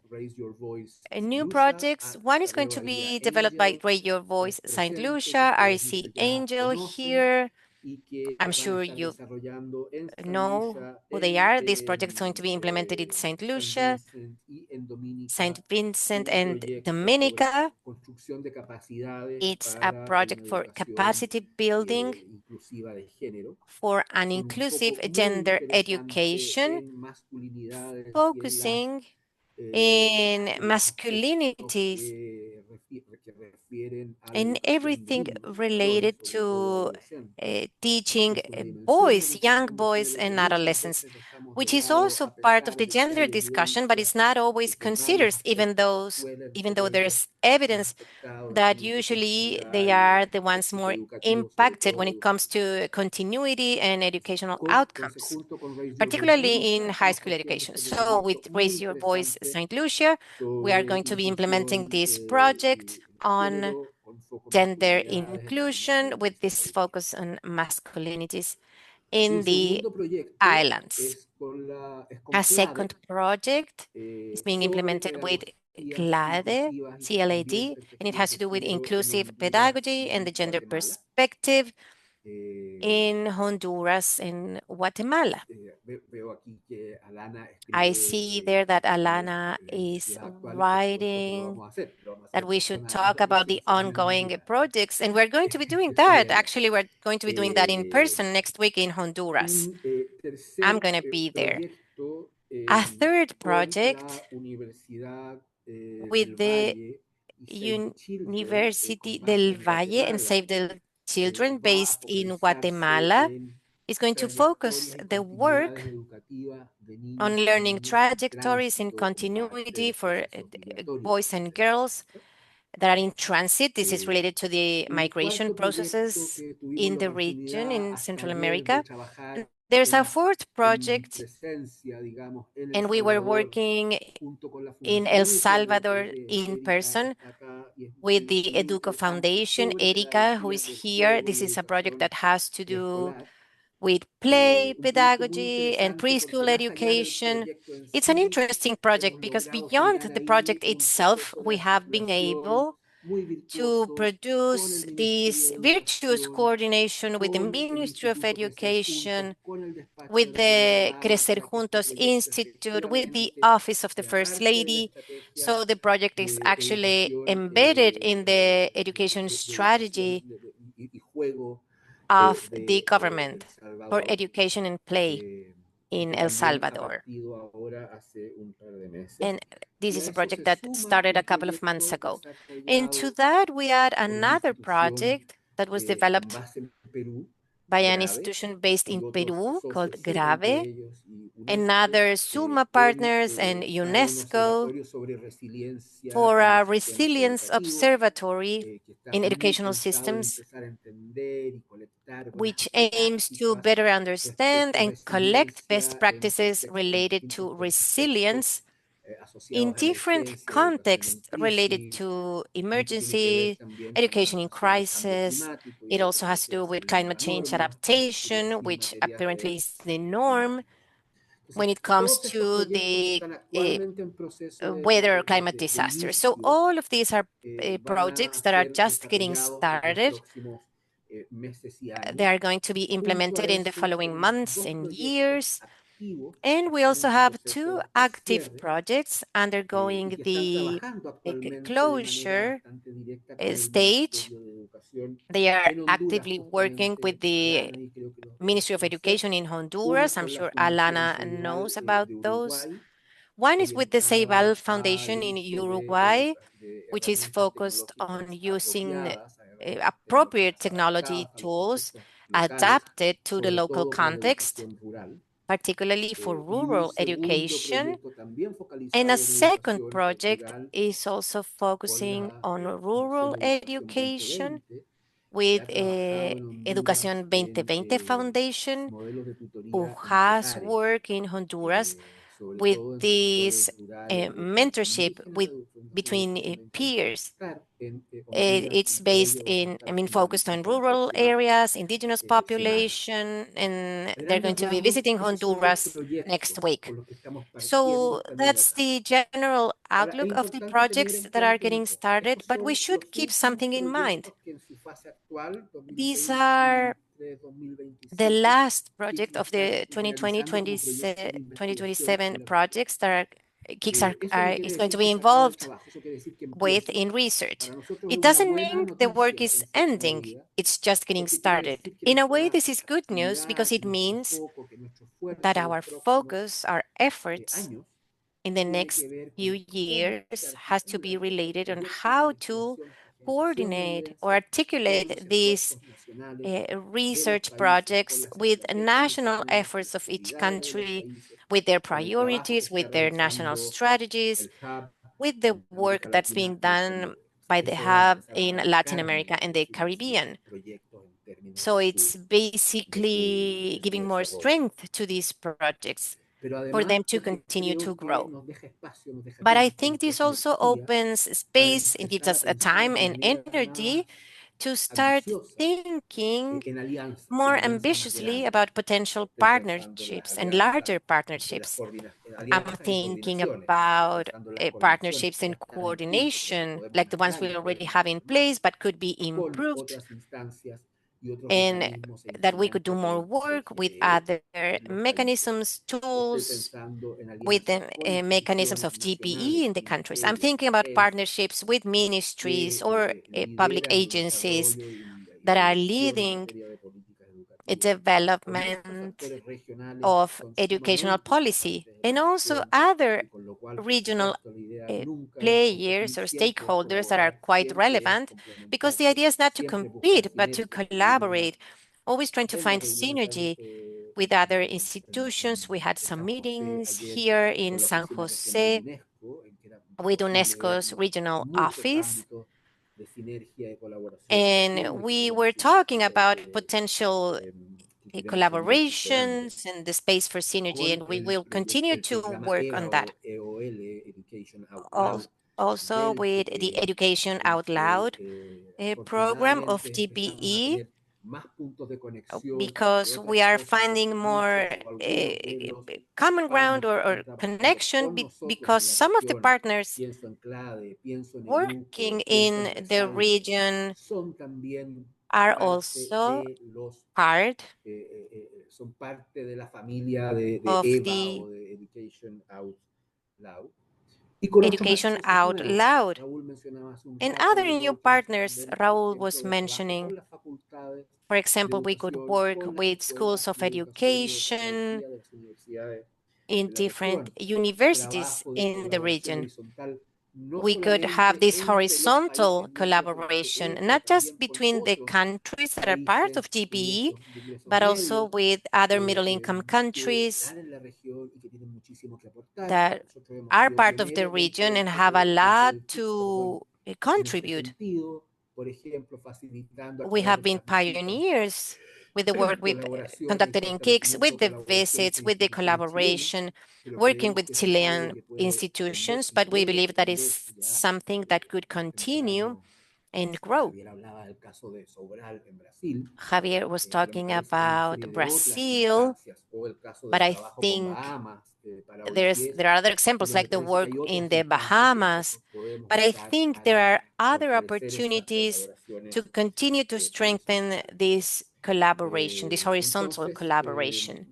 New projects, one is going to be developed by Raise Your Voice St. Lucia, RC Angel here. I'm sure you know who they are. This project is going to be implemented in St. Lucia, St. Vincent, and Dominica. It's a project for capacity building for an inclusive gender education, focusing in masculinities and everything related to teaching boys, young boys and adolescents, which is also part of the gender discussion, but it's not always considered, even though there's evidence that usually they are the ones more impacted when it comes to continuity and educational outcomes, particularly in high school education. So with Raise Your Voice St. Lucia, we are going to be implementing this project on gender inclusion with this focus on masculinities in the islands. A second project is being implemented with CLAD, CLAD, and it has to do with inclusive pedagogy and the gender perspective in Honduras and Guatemala. I see there that Alana is writing that we should talk about the ongoing projects, and we're going to be doing that. Actually, we're going to be doing that in person next week in Honduras. I'm going to be there. A third project with the University del Valle and Save the Children based in Guatemala is going to focus the work on learning trajectories and continuity for boys and girls that are in transit. This is related to the migration processes in the region in Central America. And there's a fourth project, and we were working in El Salvador in person with the Educo Foundation. Erika, who is here, this is a project that has to do with play pedagogy and preschool education. It's an interesting project because beyond the project itself, we have been able to produce this virtuous coordination with the Ministry of Education, with the Crecer Juntos Institute, with the Office of the First Lady. So the project is actually embedded in the education strategy of the government for education and play in El Salvador. And this is a project that started a couple of months ago. And to that, we add another project that was developed by an institution based in Peru called GRAVE, another SUMA partners and UNESCO for a resilience observatory in educational systems, which aims to better understand and collect best practices related to resilience in different contexts related to emergency, education in crisis. It also has to do with climate change adaptation, which apparently is the norm when it comes to the weather or climate disasters. So all of these are projects that are just getting started. They are going to be implemented in the following months and years. And we also have two active projects undergoing the closure stage. They are actively working with the Ministry of Education in Honduras. I'm sure Alana knows about those. One is with the Ceibal Foundation in Uruguay, which is focused on using appropriate technology tools adapted to the local context, particularly for rural education. And a second project is also focusing on rural education with Educación 2020 Foundation, who has worked in Honduras with this mentorship between peers. It's based in, focused on rural areas, indigenous population, and they're going to be visiting Honduras next week. So that's the general outlook of the projects that are getting started, but we should keep something in mind. These are the last project of the 2020-2027 projects that are KIX is going to be involved with in research. It doesn't mean the work is ending, it's just getting started. In a way, this is good news because it means that our focus, our efforts in the next few years has to be related on how to coordinate or articulate these research projects with national efforts of each country, with their priorities, with their national strategies, with the work that's being done by the hub in Latin America and the Caribbean. So it's basically giving more strength to these projects. for them to continue to grow. But I think this also opens space and gives us a time and energy to start thinking more ambitiously about potential partnerships and larger partnerships. I'm thinking about partnerships in coordination, like the ones we already have in place, but could be improved, and that we could do more work with other mechanisms, tools, with the mechanisms of GPE in the countries. I'm thinking about partnerships with ministries or public agencies that are leading a development of educational policy, and also other regional players or stakeholders that are quite relevant, because the idea is not to compete, but to collaborate, always trying to find synergy with other institutions. We had some meetings here in San Jose with UNESCO's regional office, and we were talking about potential collaborations and the space for synergy, and we will continue to work on that. Also with the Education Out Loud program of GPE, because we are finding more common ground or connection because some of the partners working in the region are also part of the Education Out Loud. And other new partners Raúl was mentioning, for example, we could work with schools of education in different universities in the region. We could have this horizontal collaboration, not just between the countries that are part of GPE, but also with other middle-income countries that are part of the region and have a lot to contribute. We have been pioneers with the work we've conducted in KIX, with the visits, with the collaboration, working with Chilean institutions, but we believe that is something that could continue and grow. Javier was talking about Brazil, but I think there are other examples like the work in the Bahamas, but I think there are other opportunities to continue to strengthen this collaboration, this horizontal collaboration.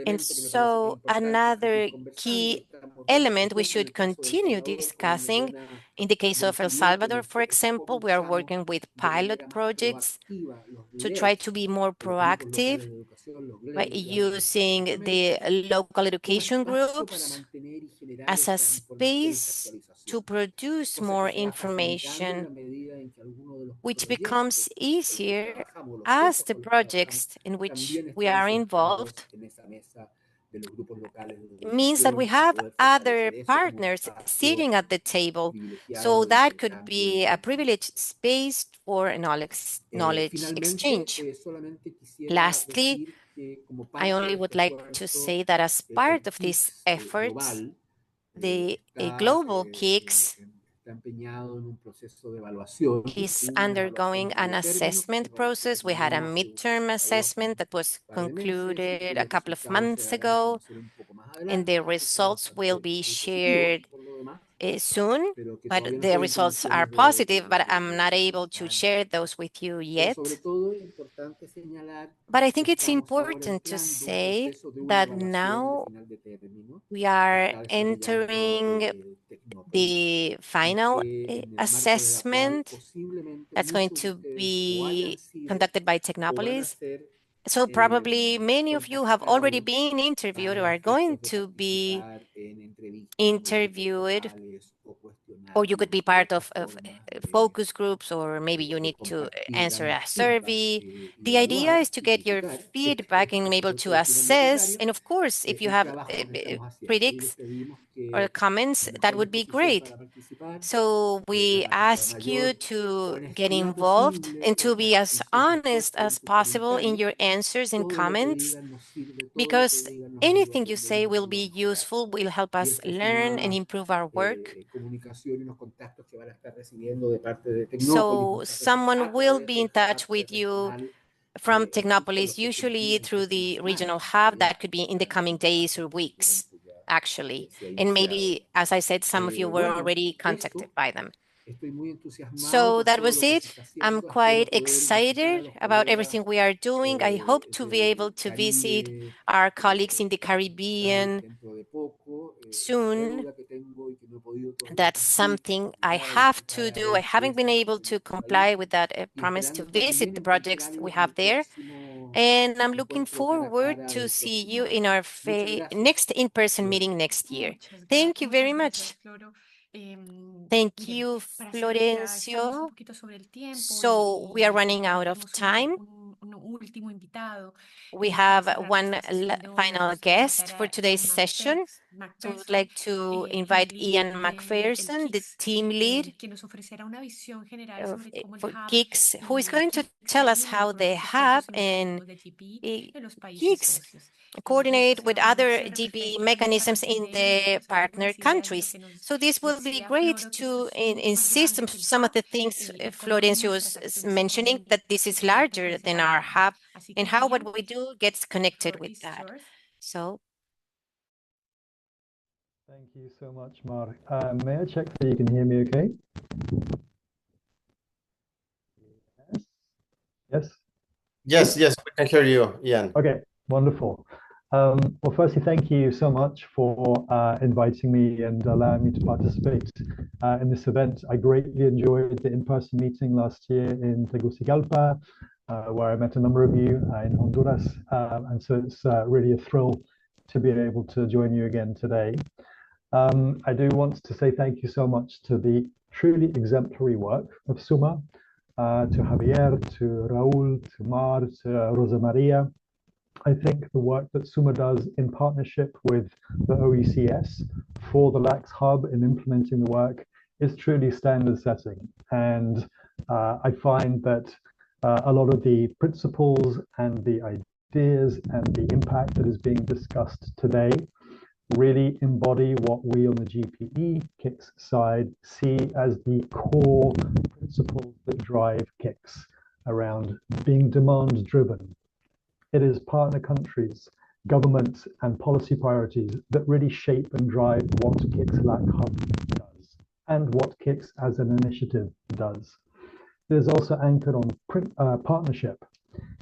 And so another key element we should continue discussing, in the case of El Salvador, for example, we are working with pilot projects to try to be more proactive by using the local education groups as a space to produce more information, which becomes easier as the projects in which we are involved means that we have other partners sitting at the table. So that could be a privileged space for knowledge exchange. Lastly, I only would like to say that as part of these efforts, the global KIX is undergoing an assessment process. We had a midterm assessment that was concluded a couple of months ago, and the results will be shared soon, but the results are positive, but I'm not able to share those with you yet. But I think it's important to say that now we are entering the final assessment that's going to be conducted by Technopolis. So probably many of you have already been interviewed or are going to be interviewed, or you could be part of focus groups, or maybe you need to answer a survey. The idea is to get your feedback and be able to assess. And of course, if you have critics or comments, that would be great. So we ask you to get involved and to be as honest as possible in your answers and comments, because Anything you say will be useful, will help us learn and improve our work. So someone will be in touch with you from Technopolis, usually through the regional hub. That could be in the coming days or weeks, actually. And maybe, as I said, some of you were already contacted by them. So that was it. I'm quite excited about everything we are doing. I hope to be able to visit our colleagues in the Caribbean soon. That's something I have to do. I haven't been able to comply with that promise to visit the projects we have there. And I'm looking forward to see you in our next in-person meeting next year. Thank you very much. Thank you, Florencio. So we are running out of time. We have one final guest for today's session. So I would like to invite Ian McPherson, the team lead for KIX, who is going to tell us how the hub and KIX coordinate with other DP mechanisms in the partner countries. So this will be great to insist on some of the things Florencio was mentioning, that this is larger than our hub and how what we do gets connected with that. So. Thank you so much, Mar. May I check that you can hear me okay? Yes? Yes, yes, we can hear you, Ian. Okay, wonderful. Well, firstly, thank you so much for inviting me and allowing me to participate in this event. I greatly enjoyed the in-person meeting last year in Tegucigalpa, where I met a number of you in Honduras. And so it's really a thrill to be able to join you again today. I do want to say thank you so much to the truly exemplary work of SUMA, to Javier, to Raul, to Mar, to Rosa Maria. I think the work that SUMA does in partnership with the OECS for the LAC's hub in implementing the work is truly standard setting. And I find that a lot of the principles and the ideas and the impact that is being discussed today really embody what we on the GPE KIX side see as the core principles that drive KIX around being demand driven. It is partner countries, governments and policy priorities that really shape and drive what KIX LAC Hub does and what KIX as an initiative does. It is also anchored on partnership.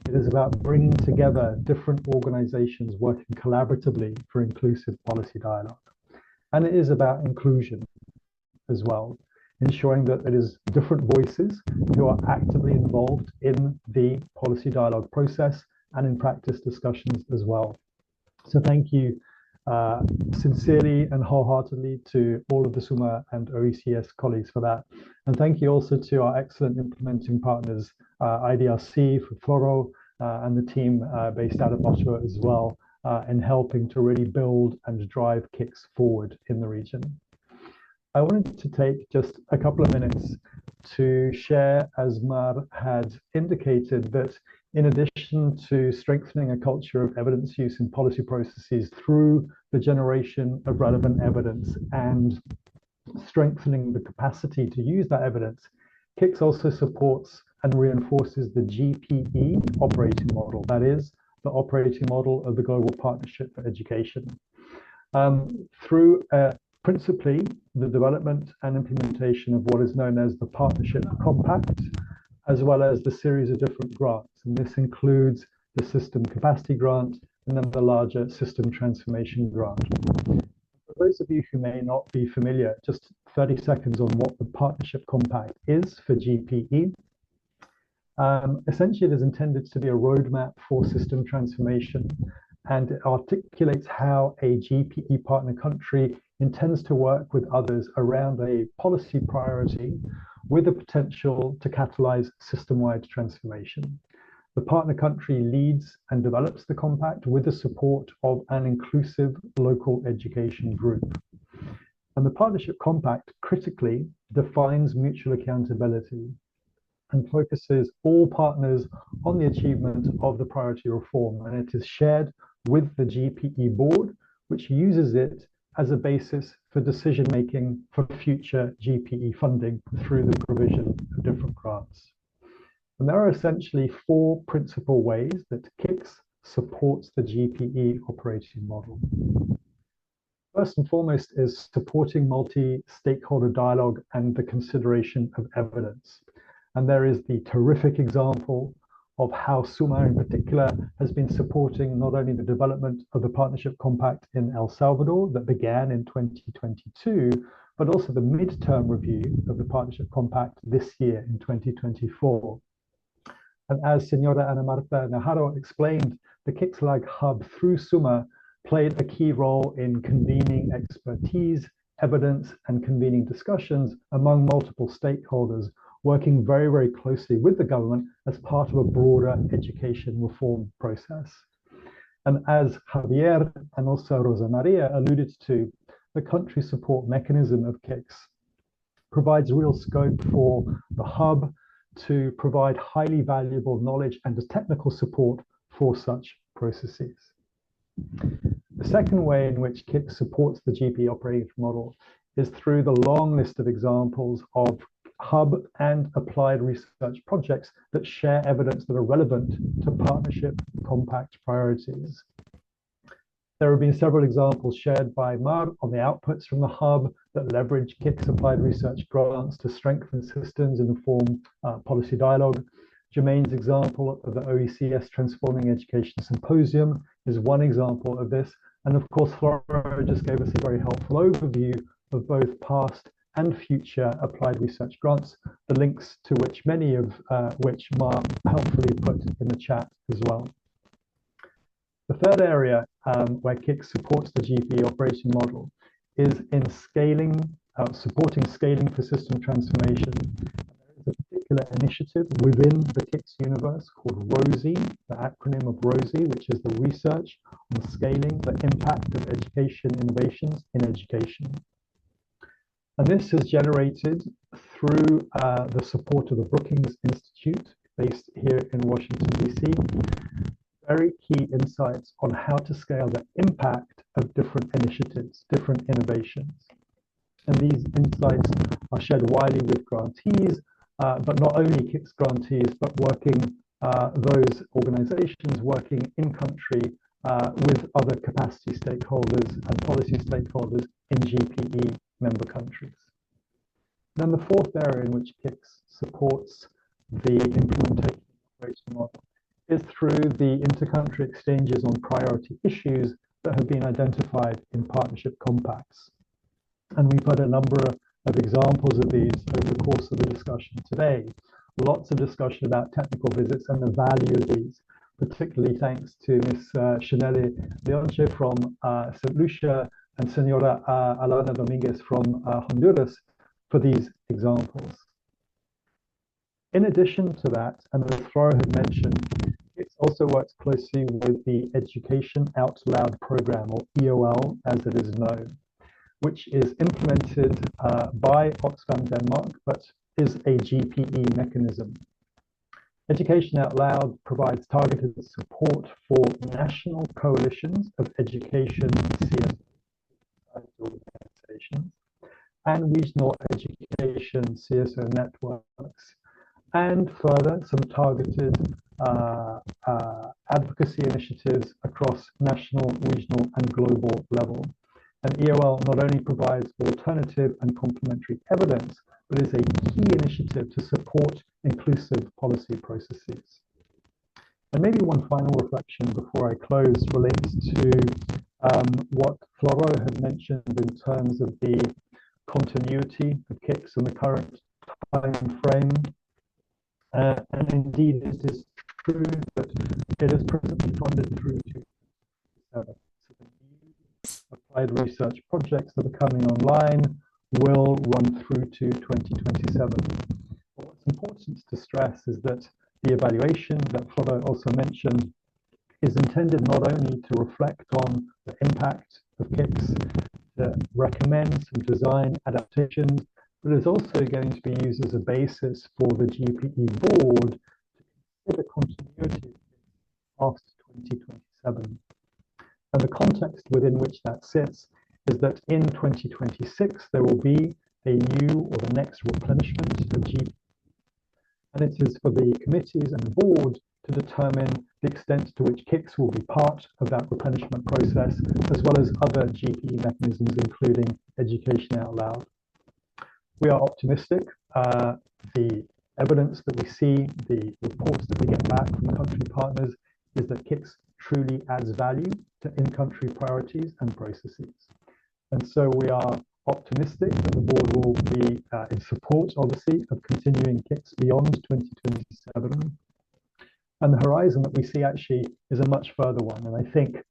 It is about bringing together different organizations working collaboratively for inclusive policy dialogue. And it is about inclusion as well, ensuring that it is different voices who are actively involved in the policy dialogue process and in practice discussions as well. So thank you sincerely and wholeheartedly to all of the SUMA and OECS colleagues for that. And thank you also to our excellent implementing partners, IDRC for Foro, and the team based out of Ottawa as well, in helping to really build and drive KIX forward in the region. I wanted to take just a couple of minutes to share, as Mar had indicated, that in addition to strengthening a culture of evidence use in policy processes through the generation of relevant evidence and strengthening the capacity to use that evidence, KIX also supports and reinforces the GPE operating model, that is, the operating model of the Global Partnership for Education. Through principally the development and implementation of what is known as the Partnership Compact, as well as the series of different grants. And this includes the System Capacity Grant and then the larger System Transformation Grant. For those of you who may not be familiar, just 30 seconds on what the Partnership Compact is for GPE. Essentially, it is intended to be a roadmap for system transformation, and it articulates how a GPE partner country intends to work with others around a policy priority with the potential to catalyze system-wide transformation. The partner country leads and develops the compact with the support of an inclusive local education group. And the Partnership Compact critically defines mutual accountability and focuses all partners on the achievement of the priority reform, and it is shared with the GPE board, which uses it as a basis for decision-making for future GPE funding through the provision of different grants. And there are essentially four principal ways that KIX supports the GPE operating model. First and foremost is supporting multi-stakeholder dialogue and the consideration of evidence. And there is the terrific example of how SUMA in particular has been supporting not only the development of the Partnership Compact in El Salvador that began in 2022, but also the midterm review of the Partnership Compact this year in 2024. And as Senora Ana Marta Najarro explained, the KIX LAC Hub through SUMA played a key role in convening expertise, evidence, and convening discussions among multiple stakeholders, working very, very closely with the government as part of a broader education reform process. And as Javier and also Rosa Maria alluded to, the country support mechanism of KIX provides real scope for the hub to provide highly valuable knowledge and technical support for such processes. The second way in which KIX supports the GP operating model is through the long list of examples of hub and applied research projects that share evidence that are relevant to Partnership Compact priorities. There have been several examples shared by Mar on the outputs from the hub that leverage KIX applied research grants to strengthen systems and inform policy dialogue. Jermaine's example of the OECS Transforming Education Symposium is one example of this. And of course, Flora just gave us a very helpful overview of both past and future applied research grants, the links to which many of which Mar helpfully put in the chat as well. The third area where KIX supports the GP operating model is in scaling, supporting scaling for system transformation. There is a particular initiative within the KIX universe called ROSI, the acronym of ROSI, which is the research on scaling the impact of education innovations in education. And this is generated through the support of the Brookings Institute, based here in Washington, D.C. Very key insights on how to scale the impact of different initiatives, different innovations. And these insights are shared widely with grantees, but not only KIX grantees, but working those organizations working in country with other capacity stakeholders and policy stakeholders in GPE member countries. Then the fourth area in which KIX supports the implementation operating model is through the inter-country exchanges on priority issues that have been identified in partnership compacts. And we've had a number of examples of these over the course of the discussion today. Lots of discussion about technical visits and the value of these, particularly thanks to Ms. Chaneli Leonche from St. Lucia and Senora Alana Dominguez from Honduras for these examples. In addition to that, and as Flora had mentioned, it also works closely with the Education Out Loud program, or EOL as it is known, which is implemented by Oxfam Denmark, but is a GPE mechanism. Education Out Loud provides targeted support for national coalitions of education organizations and regional education CSO networks, and further some targeted advocacy initiatives across national, regional, and global level. And EOL not only provides alternative and complementary evidence, but is a key initiative to support inclusive policy processes. And maybe one final reflection before I close relates to what Flora had mentioned in terms of the continuity of KIX in the current time frame. And indeed, it is true that it is presently funded through to applied research projects that are coming online will run through to 2027. But what's important to stress is that the evaluation that Flora also mentioned is intended not only to reflect on the impact of KIX, to recommend some design adaptations, but is also going to be used as a basis for the GPE board to consider continuity past 2027. within which that sits is that in 2026 there will be a new or the next replenishment of GP, and it is for the committees and the board to determine the extent to which KIX will be part of that replenishment process, as well as other GPE mechanisms, including Education Out Loud. We are optimistic. The evidence that we see, the reports that we get back from country partners, is that KIX truly adds value to in-country priorities and processes. And so we are optimistic that the board will be in support, obviously, of continuing KIX beyond 2027. And the horizon that we see actually is a much further one. And I think,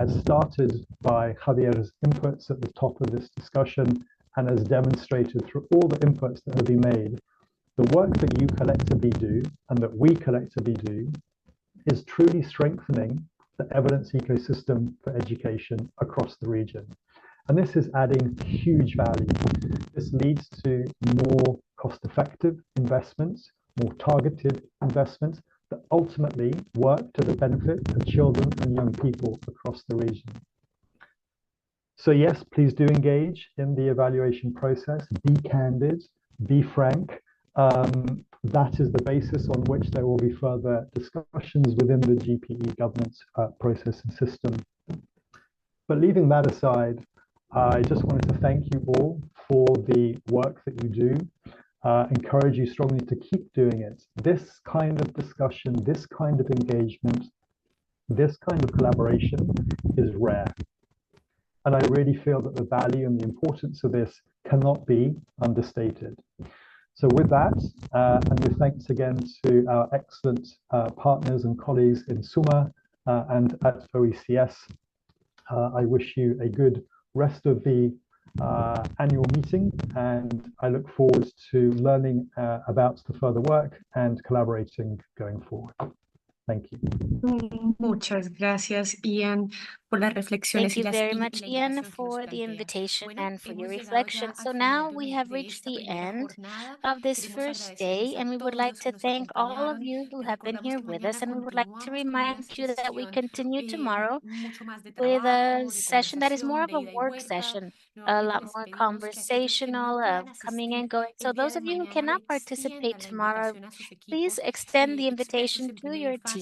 as started by Javier's inputs at the top of this discussion, and as demonstrated through all the inputs that have been made, the work that you collectively do and that we collectively do is truly strengthening the evidence ecosystem for education across the region. And this is adding huge value. This leads to more cost-effective investments, more targeted investments that ultimately work to the benefit of children and young people across the region. So yes, please do engage in the evaluation process, be candid, be frank. That is the basis on which there will be further discussions within the GPE governance process and system. But leaving that aside, I just wanted to thank you all for the work that you do. Encourage you strongly to keep doing it. This kind of discussion, this kind of engagement, this kind of collaboration is rare. And I really feel that the value and the importance of this cannot be understated. So with that, and with thanks again to our excellent partners and colleagues in SUMA and at OECS, I wish you a good rest of the annual meeting, and I look forward to learning about the further work and collaborating going forward. Thank you. Muchas gracias, Ian, por las reflexiones. Thank you very much, Ian, for the invitation and for your reflection. So now we have reached the end of this first day, and we would like to thank all of you who have been here with us, and we would like to remind you that we continue tomorrow with a session that is more of a work session, a lot more conversational, coming and going. So those of you who cannot participate tomorrow, please extend the invitation to your teams,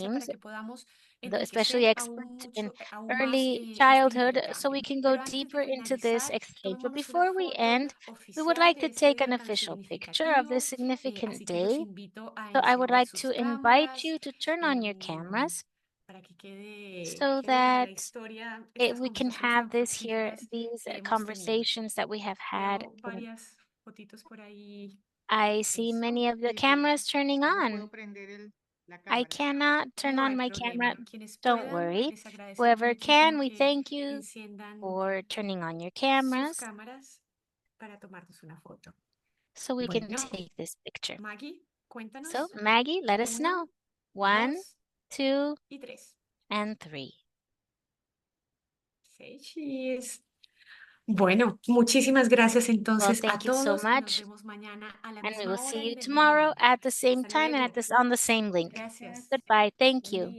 especially experts in early childhood, so we can go deeper into this exchange. But before we end, we would like to take an official picture of this significant day. So I would like to invite you to turn on your cameras so that we can have this here, these conversations that we have had. I see many of the cameras turning on. I cannot turn on my camera. Don't worry. Whoever can, we thank you for turning on your cameras so we can take this picture. So, Maggie, let us know. 1, 2, and 3. Say cheese. Bueno, muchísimas gracias entonces Well, thank you so todos. much. Nos vemos mañana a la And we misma will hora see y you en el mismo tomorrow link. at the same Hasta time and luego. on the same link. Gracias. Goodbye. Thank Buen you. día.